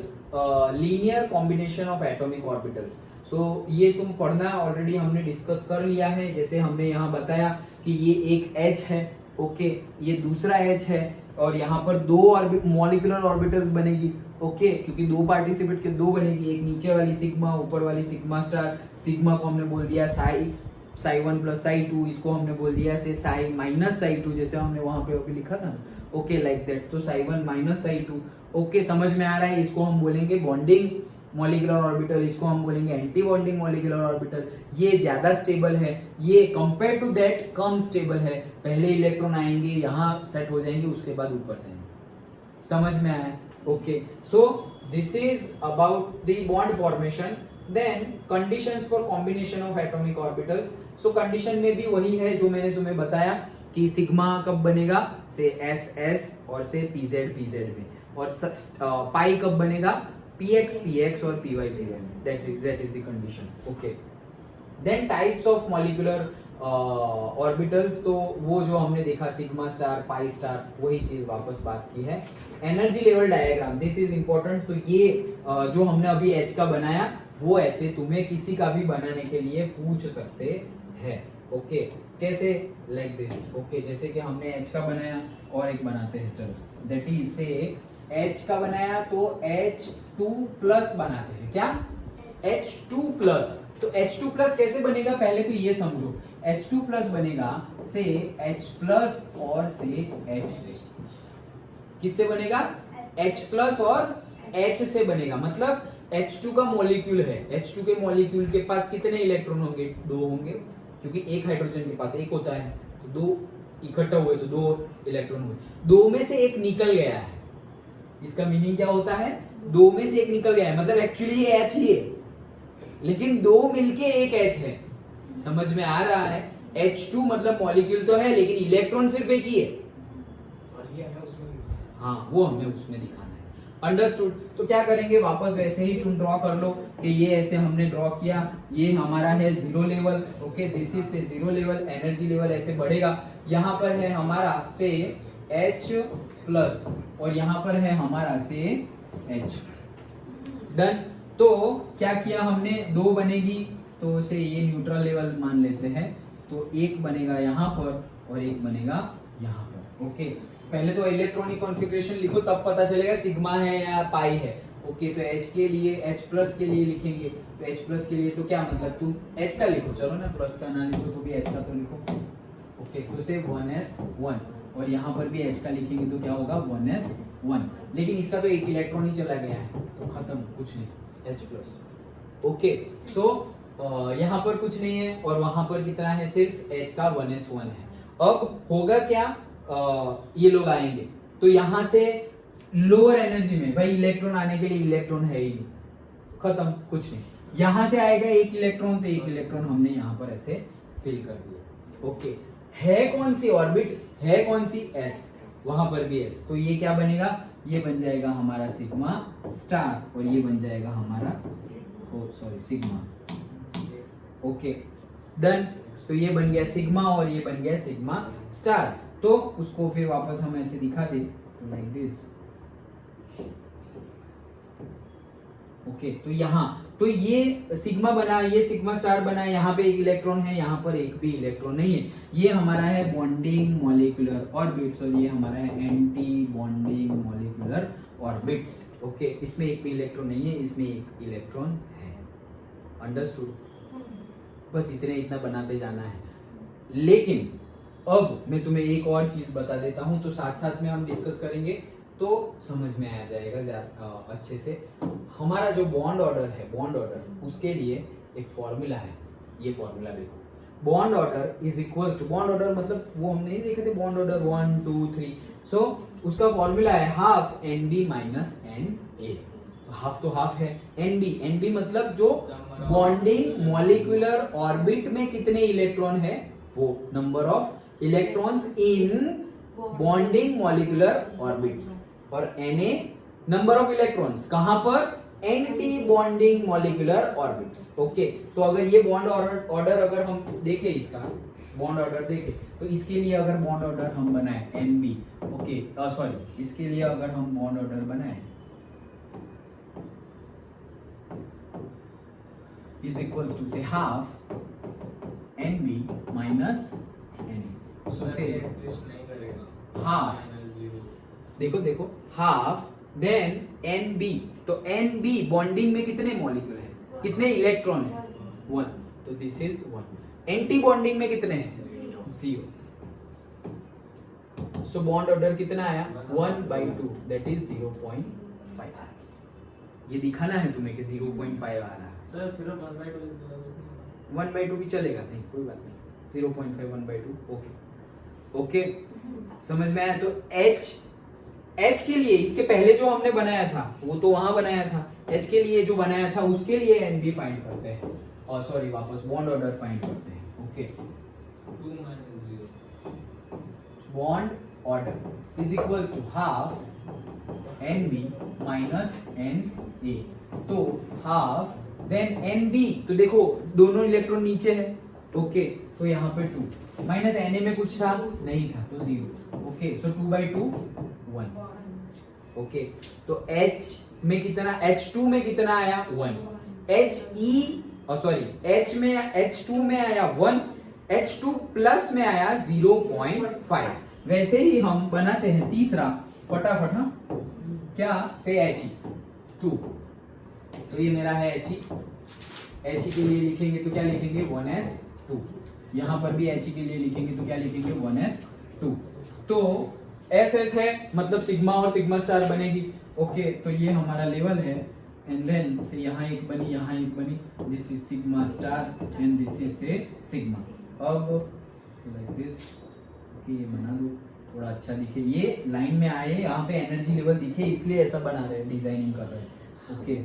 linear combination of atomic orbitals। so ये तुम पढ़ना ऑलरेडी हमने डिस्कस कर लिया है। जैसे हमने यहाँ बताया कि ये एक H है, ओके, ये दूसरा H है, और यहाँ पर दो मॉलिक्यूलर ऑर्बिटल्स बनेगी। ओके, क्योंकि दो पार्टिसिपेट के दो बनेगी, एक नीचे वाली सिग्मा, ऊपर वाली सिग्मा स्टार। सिग्मा को हमने बोल दिया साई 1 प्लस साई 2, इसको हमने बोल दिया से साई माइनस साई 2, जैसे हमने वहां पे अभी लिखा था ना। Okay, like that. तो साई 1 माइनस साई 2। ओके, समझ में आ रहा है? इसको हम बोलेंगे बॉन्डिंग मॉलिक्यूलर ऑर्बिटल, इसको हम बोलेंगे एंटी बॉन्डिंग मॉलिक्यूलर ऑर्बिटल। ये ज्यादा स्टेबल है, ये कंपेयर टू दैट कम स्टेबल है। पहले इलेक्ट्रॉन आएंगे, यहाँ सेट हो जाएंगे, उसके बाद ऊपर जाएंगे। समझ में आया? Okay, so this is about the bond formation. Then conditions for combination of atomic orbitals. So condition में भी वही है जो मैंने तुम्हें बताया कि सिग्मा कब बनेगा? से एस एस और से पीजेड पीजेड में, और पाई कब बनेगा? पीएक्स पीएक्स और पीवाई पीवाई में। That is the condition. Okay, then types of molecular orbitals, तो वो जो हमने देखा सिग्मा स्टार, पाई स्टार, वही चीज वापस बात की है। Energy level diagram, this is important. तो ये जो हमने अभी एच का बनाया, वो ऐसे तुम्हें किसी का भी बनाने के लिए पूछ सकते हैं। ओके, कैसे? Like this. ओके, जैसे कि हमने एच का बनाया और एक बनाते हैं, चलो। दैट इज से एच का बनाया तो H2 प्लस बनाते हैं। क्या? H2 plus. तो H2 प्लस कैसे बनेगा? पहले तो ये समझो, H2 प्लस बनेगा से H प्लस और से H से। किससे बनेगा? H प्लस और H से बनेगा। मतलब H2 का मॉलिक्यूल है, H2 के मॉलिक्यूल के पास कितने इलेक्ट्रॉन होंगे? 2 होंगे, क्योंकि एक हाइड्रोजन के पास एक होता है, तो 2 इकट्ठा हुए तो 2 इलेक्ट्रॉन हुए। 2 में से एक निकल गया है। इसका मीनिंग क्या होता है? 2 में से एक निकल गया है, मतलब एक्चुअली ये H ही है, लेकिन 2 मिलके एक H है। समझ में आ रहा है? H2 मतलब मॉलिक्यूल तो है, लेकिन इलेक्ट्रॉन सिर्फ एक ही है। और ये हमें उसमें हाँ, वो हमें उसमें दिखाना है। अंडरस्टूड? तो क्या करेंगे? वापस वैसे ही तुम ड्रॉ कर लो कि ये ऐसे हमने ड्रॉ किया, ये हमारा है 0 लेवल। ओके, दिस इज से 0 लेवल, एनर्जी लेवल ऐसे बढ़ेगा। यहाँ पर है हमारा से H प्लस, और यहाँ पर है हमारा से H। डन। तो क्या किया हमने, 2 बनेगी तो उसे ये न्यूट्रल लेवल मान लेते हैं, तो एक बनेगा यहाँ पर और एक बनेगा यहाँ पर। ओके, पहले तो इलेक्ट्रॉनिक कॉन्फ़िगरेशन लिखो तब पता चलेगा सिग्मा है या पाई है। ओके, तो H के लिए H प्लस के लिए लिखेंगे, तो H प्लस के लिए तो क्या मतलब, तुम H का लिखो, चलो ना, प्लस का ना लिखो तो भी H का तो लिखो। ओके, तो से 1s1 और यहाँ पर भी H का लिखेंगे तो क्या होगा 1s1, लेकिन इसका तो एक इलेक्ट्रॉन ही चला गया है तो खत्म, कुछ नहीं, H प्लस। ओके, तो यहाँ पर कुछ नहीं है और वहां पर कितना है, सिर्फ H का 1s1 है। अब होगा क्या, ये लोग आएंगे तो यहाँ से लोअर एनर्जी में भाई इलेक्ट्रॉन आने के लिए इलेक्ट्रॉन है ही नहीं, खत्म, कुछ नहीं। यहाँ से आएगा एक इलेक्ट्रॉन, तो एक इलेक्ट्रॉन हमने यहाँ पर ऐसे फिल कर दिया। ओके, है कौन सी ऑर्बिट, है कौन सी, S, वहां पर भी S, तो ये क्या बनेगा, ये बन जाएगा हमारा सिग्मा स्टार और ये बन जाएगा हमारा सिग्मा। Okay, done. तो ये बन गया सिग्मा और ये बन गया सिग्मा स्टार। तो उसको फिर वापस हम ऐसे दिखा दे, तो लाइक दिस। ओके, तो यहाँ तो ये सिग्मा बना, ये सिग्मा स्टार बना, यहाँ पे एक इलेक्ट्रॉन है, यहाँ पर एक भी इलेक्ट्रॉन नहीं है। ये हमारा है बॉन्डिंग मॉलिक्यूलर ऑर्बिट्स और ये हमारा है anti bonding molecular orbits. Okay, इसमें एक भी इलेक्ट्रॉन नहीं है, इसमें एक इलेक्ट्रॉन है। अंडरस्टूड? बस इतना बनाते जाना है। लेकिन अब मैं तुम्हें एक और चीज बता देता हूं, तो साथ साथ में हम डिस्कस करेंगे तो समझ में आ जाएगा अच्छे से। हमारा जो बॉन्ड ऑर्डर है, बॉन्ड ऑर्डर, उसके लिए एक फॉर्मूला है, ये फॉर्मूला देखो, bond order is equals to, bond order मतलब वो हम नहीं देखे थे बॉन्ड ऑर्डर 1 2 3, सो उसका फॉर्मूला है half NB minus NA। Half तो हाफ है, NB मतलब जो बॉन्डिंग मॉलिक्यूलर ऑर्बिट में कितने इलेक्ट्रॉन है, वो number of electrons in bonding molecular orbits, और Na नंबर ऑफ इलेक्ट्रॉन्स कहां पर, anti bonding molecular orbits. Okay, तो अगर ये बॉन्ड ऑर्डर अगर हम देखें, इसका बॉन्ड ऑर्डर देखें, तो इसके लिए अगर बॉन्ड ऑर्डर हम बनाए NB, ओके सॉरी, इसके लिए अगर हम बॉन्ड ऑर्डर बनाए is equals to say half NB minus NA, so say half, देखो हाफ देन NB, तो NB बॉन्डिंग में कितने मॉलिक्यूल है, कितने इलेक्ट्रॉन है, 1, तो दिस इज 1। एंटी बॉन्डिंग में कितने हैं, 0। सो बॉन्ड ऑर्डर कितना आया, 1/2, दैट इज 0.5। ये दिखाना है तुम्हें कि 0.5 आ रहा है। सर सिर्फ 1/2 भी चलेगा, नहीं कोई बात नहीं, 0.5 1/2। ओके, समझ में आया? तो H के लिए इसके पहले जो हमने बनाया था वो तो वहां बनाया था, H के लिए जो बनाया था उसके लिए NB फाइंड करते हैं, और सॉरी वापस बॉन्ड ऑर्डर फाइंड करते हैं। Okay, 2 - 0 bond order is equals to half NB minus NA, तो हाफ देन NB, तो देखो दोनों इलेक्ट्रॉन नीचे है। ओके, तो यहाँ पे 2 माइनस Na में कुछ था नहीं था, तो 0। ओके, सो 2/2 1। ओके, तो H में कितना, H2 में कितना आया 1, H में H2 में आया 1, H2 प्लस में आया 0.5। वैसे ही हम बनाते हैं तीसरा फटाफट, क्या से He2, तो ये मेरा है He के लिए लिखेंगे तो क्या लिखेंगे 1s2, यहाँ पर भी He के लिए लिखेंगे तो क्या लिखेंगे 1s2। तो SS है मतलब सिग्मा और सिग्मा स्टार बनेगी। ओके, तो ये हमारा लेवल है, एंड देन से यहाँ एक बनी, यहाँ एक बनी, this is sigma star and this is से सिग्मा। अब लाइक दिस, ओके ये बना दो थोड़ा अच्छा दिखे, ये लाइन में आए, यहाँ पे एनर्जी लेवल दिखे, इसलिए ऐसा बना रहे हैं, डिजाइनिंग कर रहे हैं। Okay,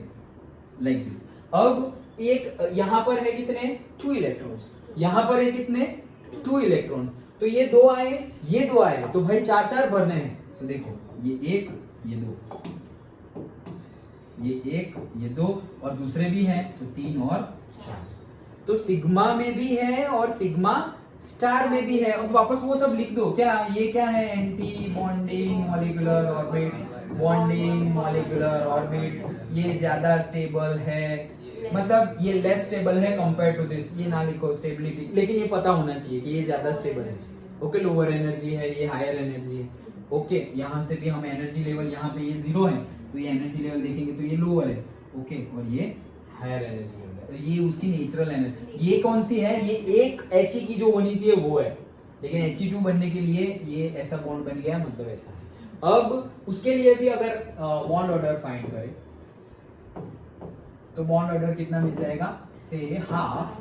like this. अब एक यहाँ पर है कितने 2 इलेक्ट्रॉन्स, यहाँ पर है कितने 2 इलेक्ट्रॉन, तो ये 2 आए, ये 2 आए, तो भाई 4 भरने हैं। तो देखो ये 1 ये 2, ये 1 ये 2 और दूसरे भी हैं, तो 3 और 4, तो सिग्मा में भी है और सिग्मा स्टार में भी है। और वापस वो सब लिख दो, क्या ये क्या है, anti bonding molecular orbit, bonding, molecular orbit, ये ज्यादा स्टेबल है, मतलब ये लेस स्टेबल है कंपेयर टू दिस। ये ना लिखो स्टेबिलिटी, लेकिन ये पता होना चाहिए कि ये ज्यादा स्टेबल है। ओके, लोअर एनर्जी है, ये हायर एनर्जी है। ओके, यहाँ से भी हम एनर्जी लेवल, यहाँ पे ये 0 है तो ये एनर्जी लेवल देखेंगे तो ये लोअर है। ओके, और ये हायर एनर्जी लेवल है, ये उसकी नेचुरल एनर्जी। ये कौन सी है? ये एक He की जो होनी चाहिए वो है, लेकिन He2 बनने के लिए ये ऐसा बॉन्ड बन गया, मतलब ऐसा है। अब उसके लिए भी अगर बॉन्ड ऑर्डर फाइंड करें तो बॉन्ड ऑर्डर कितना मिल जाएगा? से हाफ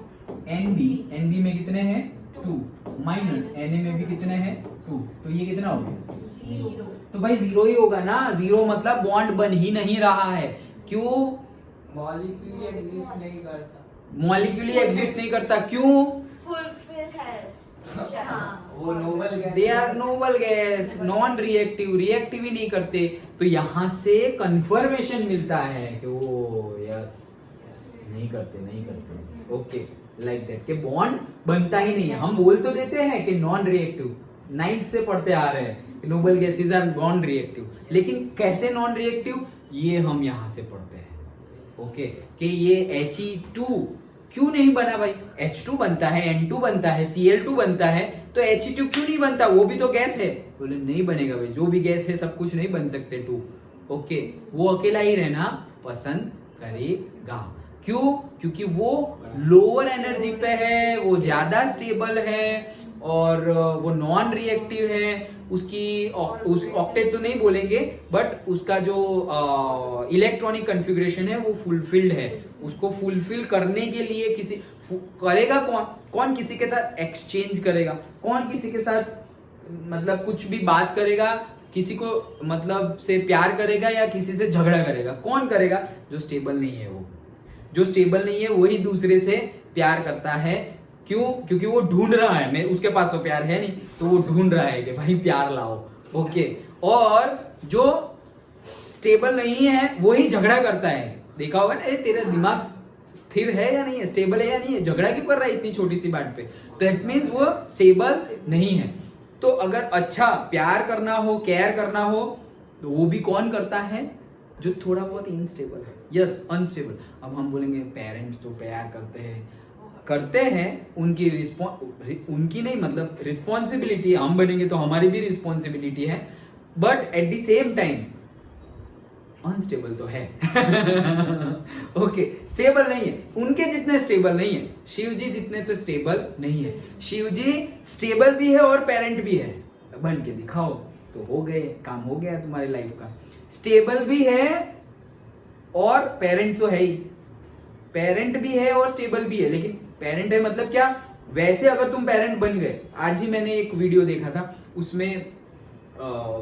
NB में कितने हैं? 2 माइनस Na में भी कितने हैं? 2, तो ये कितना हो गया? 0। तो भाई 0 ही होगा ना, 0 मतलब बॉन्ड बन ही नहीं रहा है। क्यों? मॉलिक्यूल एग्जिस्ट नहीं करता। मॉलिक्यूल एग्जिस्ट नहीं करता, क्यों? फुलफिल है। हाँ। वो noble gas, they are noble gas, non reactive, reactive ही नहीं करते, तो यहां से कंफर्मेशन मिलता है कि वो यस नहीं करते। ओके, लाइक दैट, कि बॉन्ड बनता ही नहीं है। हम बोल तो देते हैं कि नॉन रिएक्टिव, 9th से पढ़ते आ रहे हैं कि noble gases are non reactive, लेकिन कैसे नॉन रिएक्टिव, ये हम यहां से पढ़ते हैं। ओके, कि ये He2 क्यों नहीं बना भाई? H2 बनता है, N2 बनता है, Cl2 बनता है, तो He2 क्यों नहीं बनता? वो भी तो गैस है। बोले नहीं बनेगा भाई, जो भी गैस है सब कुछ नहीं बन सकते 2। ओके, वो अकेला ही रहना पसंद करेगा। क्यों? क्योंकि वो लोअर एनर्जी पे है, वो ज्यादा स्टेबल है और वो नॉन रिएक्टिव है। उसकी उस ऑक्टेट तो नहीं बोलेंगे, बट उसका जो इलेक्ट्रॉनिक कॉन्फ़िगरेशन है वो फुलफिल्ड है। उसको फुलफिल करने के लिए किसी करेगा कौन किसी के साथ एक्सचेंज करेगा, कौन किसी के साथ मतलब कुछ भी बात करेगा, किसी को मतलब से प्यार करेगा या किसी से झगड़ा करेगा? कौन करेगा? जो स्टेबल नहीं है। वो जो स्टेबल नहीं है वही दूसरे से प्यार करता है। क्यों? क्योंकि वो ढूंढ रहा है, मैं उसके पास तो प्यार है नहीं, तो वो ढूंढ रहा है कि भाई प्यार लाओ। ओके, और जो स्टेबल नहीं है वही झगड़ा करता है। देखा होगा ना, तेरा दिमाग स्थिर है या नहीं है, स्टेबल है या नहीं है, झगड़ा क्यों कर रहा है इतनी छोटी सी बात पे? तो इट मींस वो स्टेबल नहीं है। तो अगर अच्छा प्यार करना हो, केयर करना हो, तो वो भी कौन करता है? जो थोड़ा बहुत इनस्टेबल है, यस अनस्टेबल। अब हम बोलेंगे पेरेंट्स तो प्यार करते हैं, उनकी नहीं, मतलब रिस्पॉन्सिबिलिटी, हम बनेंगे तो हमारी भी रिस्पॉन्सिबिलिटी है, but at the same time unstable तो है। ओके, स्टेबल नहीं है, उनके जितने स्टेबल नहीं है, शिव जी जितने तो स्टेबल नहीं है। शिव जी स्टेबल भी है और पेरेंट भी है, बन के दिखाओ तो हो गए, काम हो गया तुम्हारी लाइफ का। स्टेबल भी है और पेरेंट तो है ही, पेरेंट भी है और स्टेबल भी है, लेकिन पेरेंट है मतलब क्या? वैसे अगर तुम पेरेंट बन गए, आज ही मैंने एक वीडियो देखा था, उसमें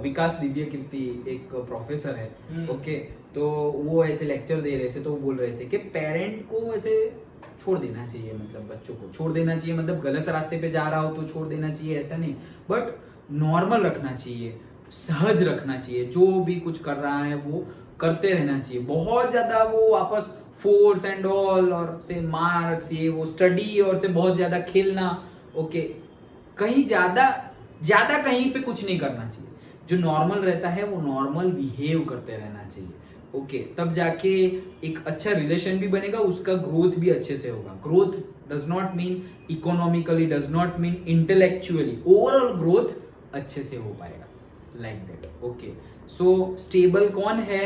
विकास दिव्य कीर्ति एक प्रोफेसर है। ओके, तो वो ऐसे लेक्चर दे रहे थे, तो वो बोल रहे थे कि पेरेंट को ऐसे छोड़ देना चाहिए, मतलब बच्चों को छोड़ देना चाहिए, मतलब गलत रास्ते पे जा रहा हो तो छोड़ देना चाहिए, ऐसा नहीं, बट नॉर्मल रखना चाहिए, सहज रखना चाहिए, जो भी कुछ कर रहा है वो करते रहना चाहिए। बहुत ज्यादा वो वापस फोर्स एंड ऑल और से मार्क्स, ये वो स्टडी और से बहुत ज्यादा खेलना, ओके, कहीं ज्यादा कहीं पे कुछ नहीं करना चाहिए। जो नॉर्मल रहता है वो नॉर्मल बिहेव करते रहना चाहिए। ओके, तब जाके एक अच्छा रिलेशन भी बनेगा, उसका ग्रोथ भी अच्छे से होगा। Growth does not mean economically, does not mean intellectually, overall growth अच्छे से हो पाएगा, like that. Okay, so stable कौन है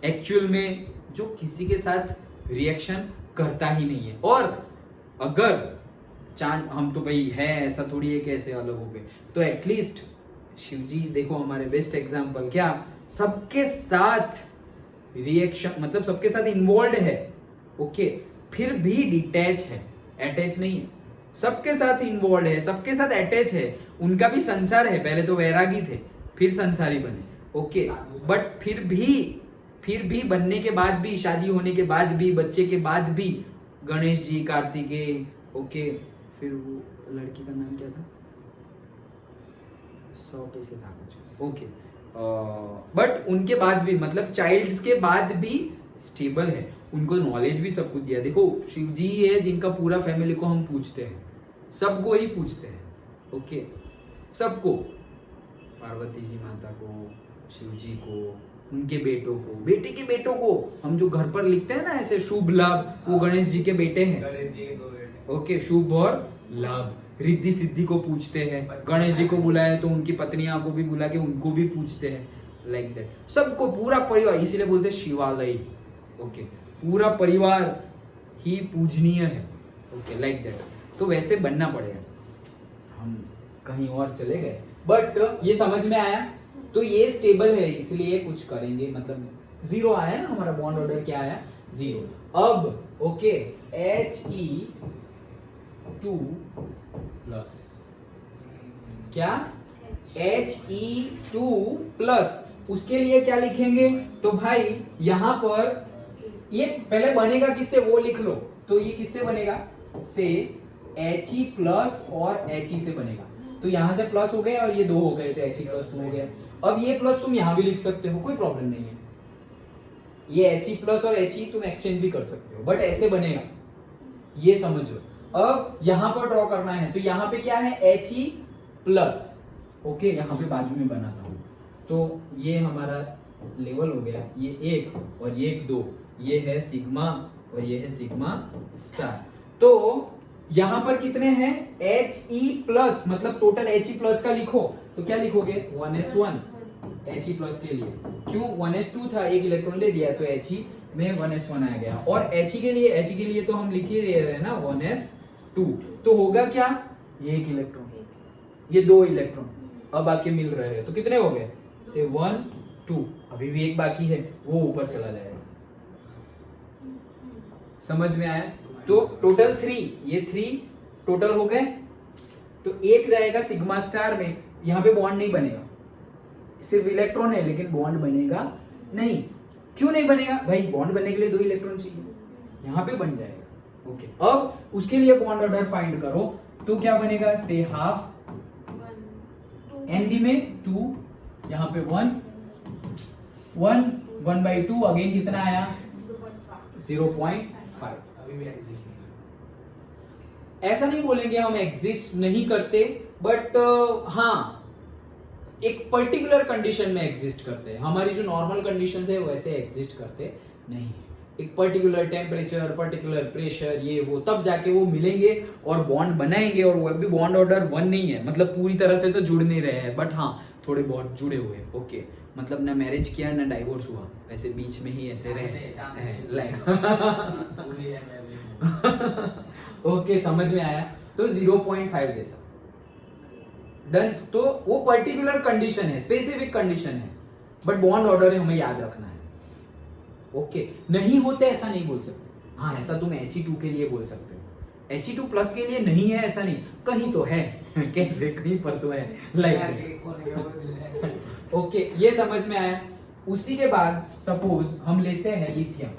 एक्चुअल में? जो किसी के साथ रिएक्शन करता ही नहीं है। और अगर चांस, हम तो भाई है, ऐसा थोड़ी है कि ऐसे अलग हो गए, तो एटलीस्ट शिव जी देखो हमारे बेस्ट एग्जाम्पल, क्या सबके साथ रिएक्शन, मतलब सबके साथ इन्वॉल्व है। ओके, फिर भी डिटैच है, अटैच नहीं है, सबके साथ इन्वॉल्व है, सबके साथ अटैच है। उनका भी संसार है, पहले तो वैरागी थे, फिर संसारी बने। ओके, बट फिर भी बनने के बाद भी, शादी होने के बाद भी, बच्चे के बाद भी, गणेश जी, कार्तिकेय, ओके, फिर वो लड़की का नाम क्या था, 100 पैसे था कुछ, ओके, बट उनके बाद भी, मतलब चाइल्ड्स के बाद भी स्टेबल है, उनको नॉलेज भी सब कुछ दिया। देखो शिव जी है जिनका पूरा फैमिली को हम पूछते हैं, सबको ही पूछते हैं। ओके, सबको, पार्वती जी माता को, शिव जी को, उनके बेटों को, बेटे के बेटों को, हम जो घर पर लिखते हैं ना ऐसे शुभ लाभ, वो गणेश जी के बेटे हैं। गणेश जी के 2 बेटे। ओके, शुभ और लाभ, रिद्धि सिद्धि को पूछते हैं। गणेश जी को बुलाए तो उनकी पत्नियां को भी बुला के उनको भी पूछते हैं, लाइक दैट। सबको, पूरा परिवार, इसीलिए बोलते हैं शिवालय। ओके, पूरा परिवार ही पूजनीय है। Okay, like that. तो वैसे बनना पड़ेगा। हम कहीं और चले गए, बट ये समझ में आया। तो ये स्टेबल है, इसलिए कुछ करेंगे, मतलब 0 आया ना हमारा बॉन्ड ऑर्डर, क्या आया 0। अब ओके, He2 प्लस क्या, He2 प्लस, उसके लिए क्या लिखेंगे? तो भाई यहां पर ये पहले बनेगा किससे वो लिख लो। तो ये किससे बनेगा? से He प्लस और He से बनेगा। तो यहां से प्लस हो गए और ये 2 हो गए, तो He प्लस 2 हो गया। अब ये प्लस तुम यहां भी लिख सकते हो, कोई प्रॉब्लम नहीं है। ये He प्लस और He तुम एक्सचेंज भी कर सकते हो, बट ऐसे बनेगा, ये समझ लो। अब यहां पर ड्रॉ करना है, तो यहां पे क्या है? He plus. ओके, यहां पे बाजू में बनाता हूं। तो ये हमारा लेवल हो गया, ये 1 और ये 2, ये है सिग्मा और ये है सिग्मा स्टार। तो यहां पर कितने हैं? He प्लस, मतलब टोटल He प्लस का लिखो, तो क्या लिखोगे? 1s1 He प्लस के लिए। क्यों? 1s2 था, एक इलेक्ट्रॉन दे दिया, तो He में 1s1 आ गया। और He के लिए तो हम लिख ही दे रहे हैं ना 1s2। तो होगा क्या? ये 1 इलेक्ट्रॉन, ये 2 इलेक्ट्रॉन अब आके मिल रहे हैं, तो कितने हो गए? से 1 2, अभी भी एक बाकी है, वो ऊपर चला जाएगा। समझ में आया? तो टोटल 3, ये 3 टोटल हो गए। तो 1 जाएगा सिग्मा स्टार में, यहां पे बॉन्ड नहीं बनेगा, सिर्फ इलेक्ट्रॉन है, लेकिन बॉन्ड बनेगा नहीं। क्यों नहीं बनेगा? भाई बॉन्ड बनने के लिए 2 इलेक्ट्रॉन चाहिए, यहां पे बन जाएगा। ओके, अब उसके लिए बॉन्ड ऑर्डर फाइंड करो, तो क्या बनेगा? से हाफ, एनडी में 2, यहां पे 1 1 1/2, अगेन कितना आया? 0.5। अभी भी एग्जिस्ट नहीं ऐसा नहीं बोलेंगे हम एग्जिस्ट नहीं करते, बट हाँ, एक पर्टिकुलर कंडीशन में एग्जिस्ट करते हैं। हमारी जो नॉर्मल कंडीशंस है वैसे एग्जिस्ट करते नहीं। एक पर्टिकुलर टेम्परेचर, पर्टिकुलर प्रेशर, ये वो, तब जाके वो मिलेंगे और बॉन्ड बनाएंगे। और वो भी बॉन्ड ऑर्डर 1 नहीं है, मतलब पूरी तरह से तो जुड़ नहीं रहे हैं, बट हाँ थोड़े बहुत जुड़े हुए। ओके, मतलब ना मैरिज किया ना डाइवोर्स हुआ, वैसे बीच में ही ऐसे रहे। पूरी है मैं भी। ओके, समझ में आया? तो 0.5 जैसा डन। तो वो पर्टिकुलर कंडीशन है, स्पेसिफिक कंडीशन है, बट बॉन्ड ऑर्डर है, हमें याद रखना है। ओके, नहीं होते ऐसा नहीं बोल सकते। हाँ, ऐसा तुम He2 के लिए बोल सकते हो, He2 प्लस के लिए नहीं है ऐसा नहीं, कहीं तो है। कैसे? कहीं पर तो है, लाइक। ओके, ये समझ में आया? उसी के बाद सपोज हम लेते हैं लिथियम,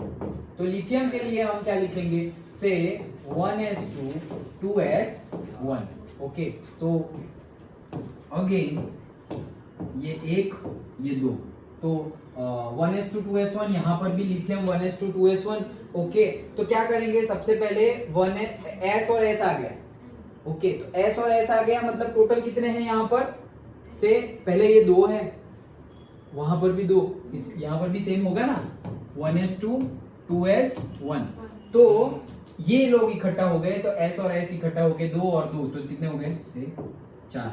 तो लिथियम के लिए हम क्या लिखेंगे? से 1s2 2s1। ओके, तो अगेन ये 1 ये 2, तो 1s2 2s1, यहां पर भी लिथियम 1s2 2s1। ओके, तो क्या करेंगे? सबसे पहले 1s और s आ गया। ओके, तो s और s आ गया, मतलब टोटल कितने हैं यहाँ पर? से पहले ये 2 है, वहां पर भी 2, यहां पर भी सेम होगा ना, 1s2 2s1। तो ये लोग इकट्ठा हो गए, तो s और s इकट्ठा हो गए, 2 और 2, तो कितने हो गए? से 4।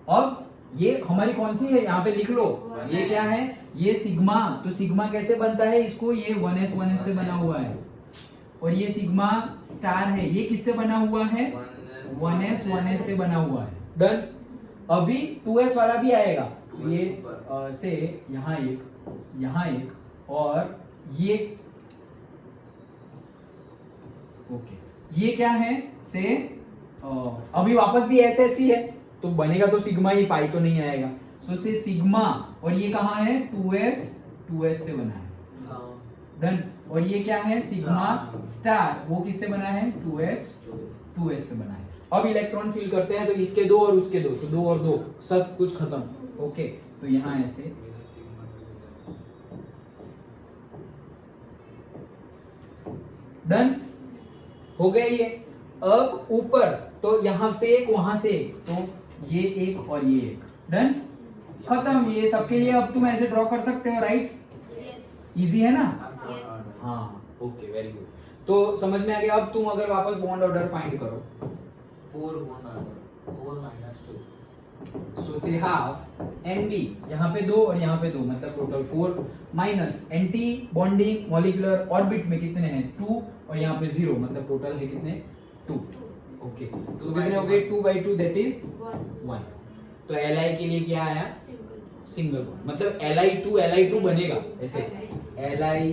अब ये हमारी कौन सी है? यहाँ पे लिख लो, ये क्या है? ये सिग्मा। तो सिग्मा कैसे बनता है इसको? ये 1s से बना हुआ है, और ये सिग्मा स्टार है, ये किससे बना हुआ है? 1s से बना हुआ है। डन। अभी 2s वाला भी आएगा, ये से यहाँ एक और ये। ओके, ये क्या है? से अभी वापस भी s ही है, तो बनेगा तो सिग्मा ही, पाई तो नहीं आएगा। सो से सिग्मा, और ये कहाँ है? 2s से बना है। डन। और ये क्या है? सिग्मा स्टार, वो किससे बना है? 2s से बना है। अब इलेक्ट्रॉन फिल करते हैं, तो इसके 2 और उसके 2, तो 2 और 2 सब कुछ खत्म। ओके, तो यहाँ ऐसे डन हो गए ये। अब ऊपर तो यहां से एक, वहां से एक, तो ये एक और ये एक। डन। खत्म। ये सबके लिए अब तुम ऐसे ड्रॉ कर सकते हो, राइट? Yes. इजी है ना? Yes. हाँ, ओके, वेरी गुड। तो समझ में आ गया। अब तुम अगर वापस बॉन्ड ऑर्डर फाइंड करो, 4 1 order 4 minus 2 सो से हाफ NB, यहाँ पे 2 और यहाँ पे 2, मतलब total 4 minus NT bonding molecular orbit में कितने हैं 2 और यहाँ पे 0, मतलब टोटल है कितने 2। ओके, सो कितने हो गए 2/2, दैट इज 1। तो Li के लिए क्या आया? सिंगल बॉन्ड, मतलब Li2 बनेगा ऐसे, Li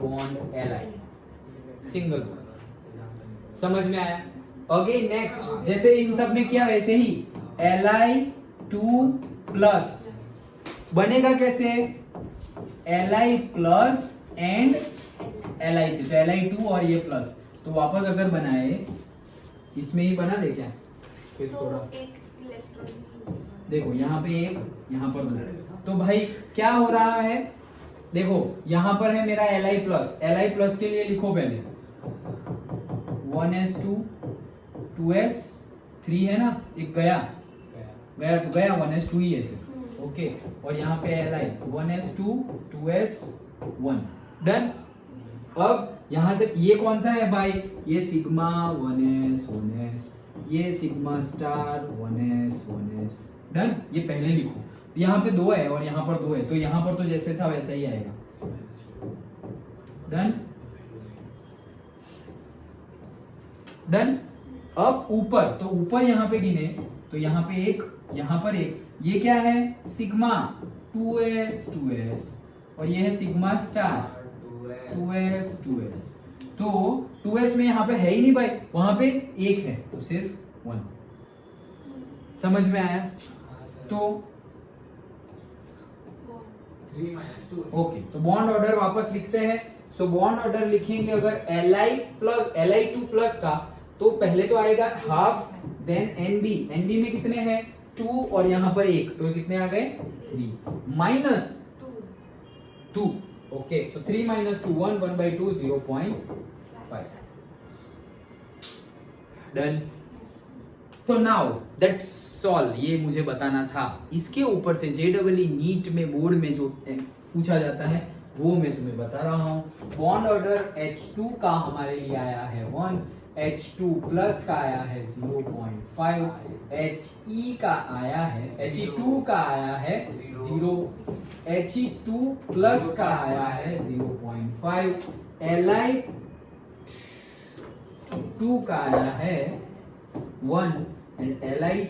bond Li single bond. समझ में आया? अगेन नेक्स्ट, जैसे इन सब में किया वैसे ही Li2 प्लस बनेगा कैसे? Li प्लस एंड Li से, तो Li2 और ये प्लस, तो वापस अगर बनाए इसमें ही बना दे क्या? फिर तो थोड़ा एक इलेक्ट्रॉन देखो, यहाँ पे एक, यहाँ पर 2, तो भाई क्या हो रहा है? देखो यहाँ पर है मेरा Li प्लस के लिए लिखो पहले 1s2 2s3 है ना, एक गया तो गया 1s2 ही ऐसे, ओके। और यहाँ पे Li 1s2 2s1, डन। अब यहाँ से ये कौन सा है भाई? ये सिग्मा 1s, ये सिग्मा स्टार 1s, डन। ये पहले लिखो, यहाँ पे 2 है और यहाँ पर 2 है, तो यहाँ पर तो जैसे था वैसा ही आएगा, डन डन। अब ऊपर, तो ऊपर यहाँ पे गिने तो यहाँ पे एक, यहाँ पर एक, ये क्या है? सिग्मा 2s और ये है सिग्मा स्टार 2s। तो 2s में यहाँ पे है ही नहीं भाई, वहां पे एक है, तो सिर्फ 1। समझ में आया? तो 3 minus 2 ओके, तो बॉन्ड ऑर्डर वापस लिखते हैं। सो बॉन्ड ऑर्डर लिखेंगे अगर Li2 प्लस का, तो पहले तो आएगा हाफ, देन NB में कितने हैं 2 और यहाँ पर 1, तो कितने आ गए 3 माइनस 2, ओके। सो 3 minus 2 1/2 0.5, डन। तो नाउ दैट्स ऑल, ये मुझे बताना था। इसके ऊपर से JEE नीट में बोर्ड में जो पूछा जाता है वो मैं तुम्हें बता रहा हूँ। बॉन्ड ऑर्डर H2 का हमारे लिए आया है 1, H2 प्लस का आया है 0.5, He का आया है, He2 का आया है 0, He2 प्लस का आया है 0.5, Li2 का आया है 1 एंड Li2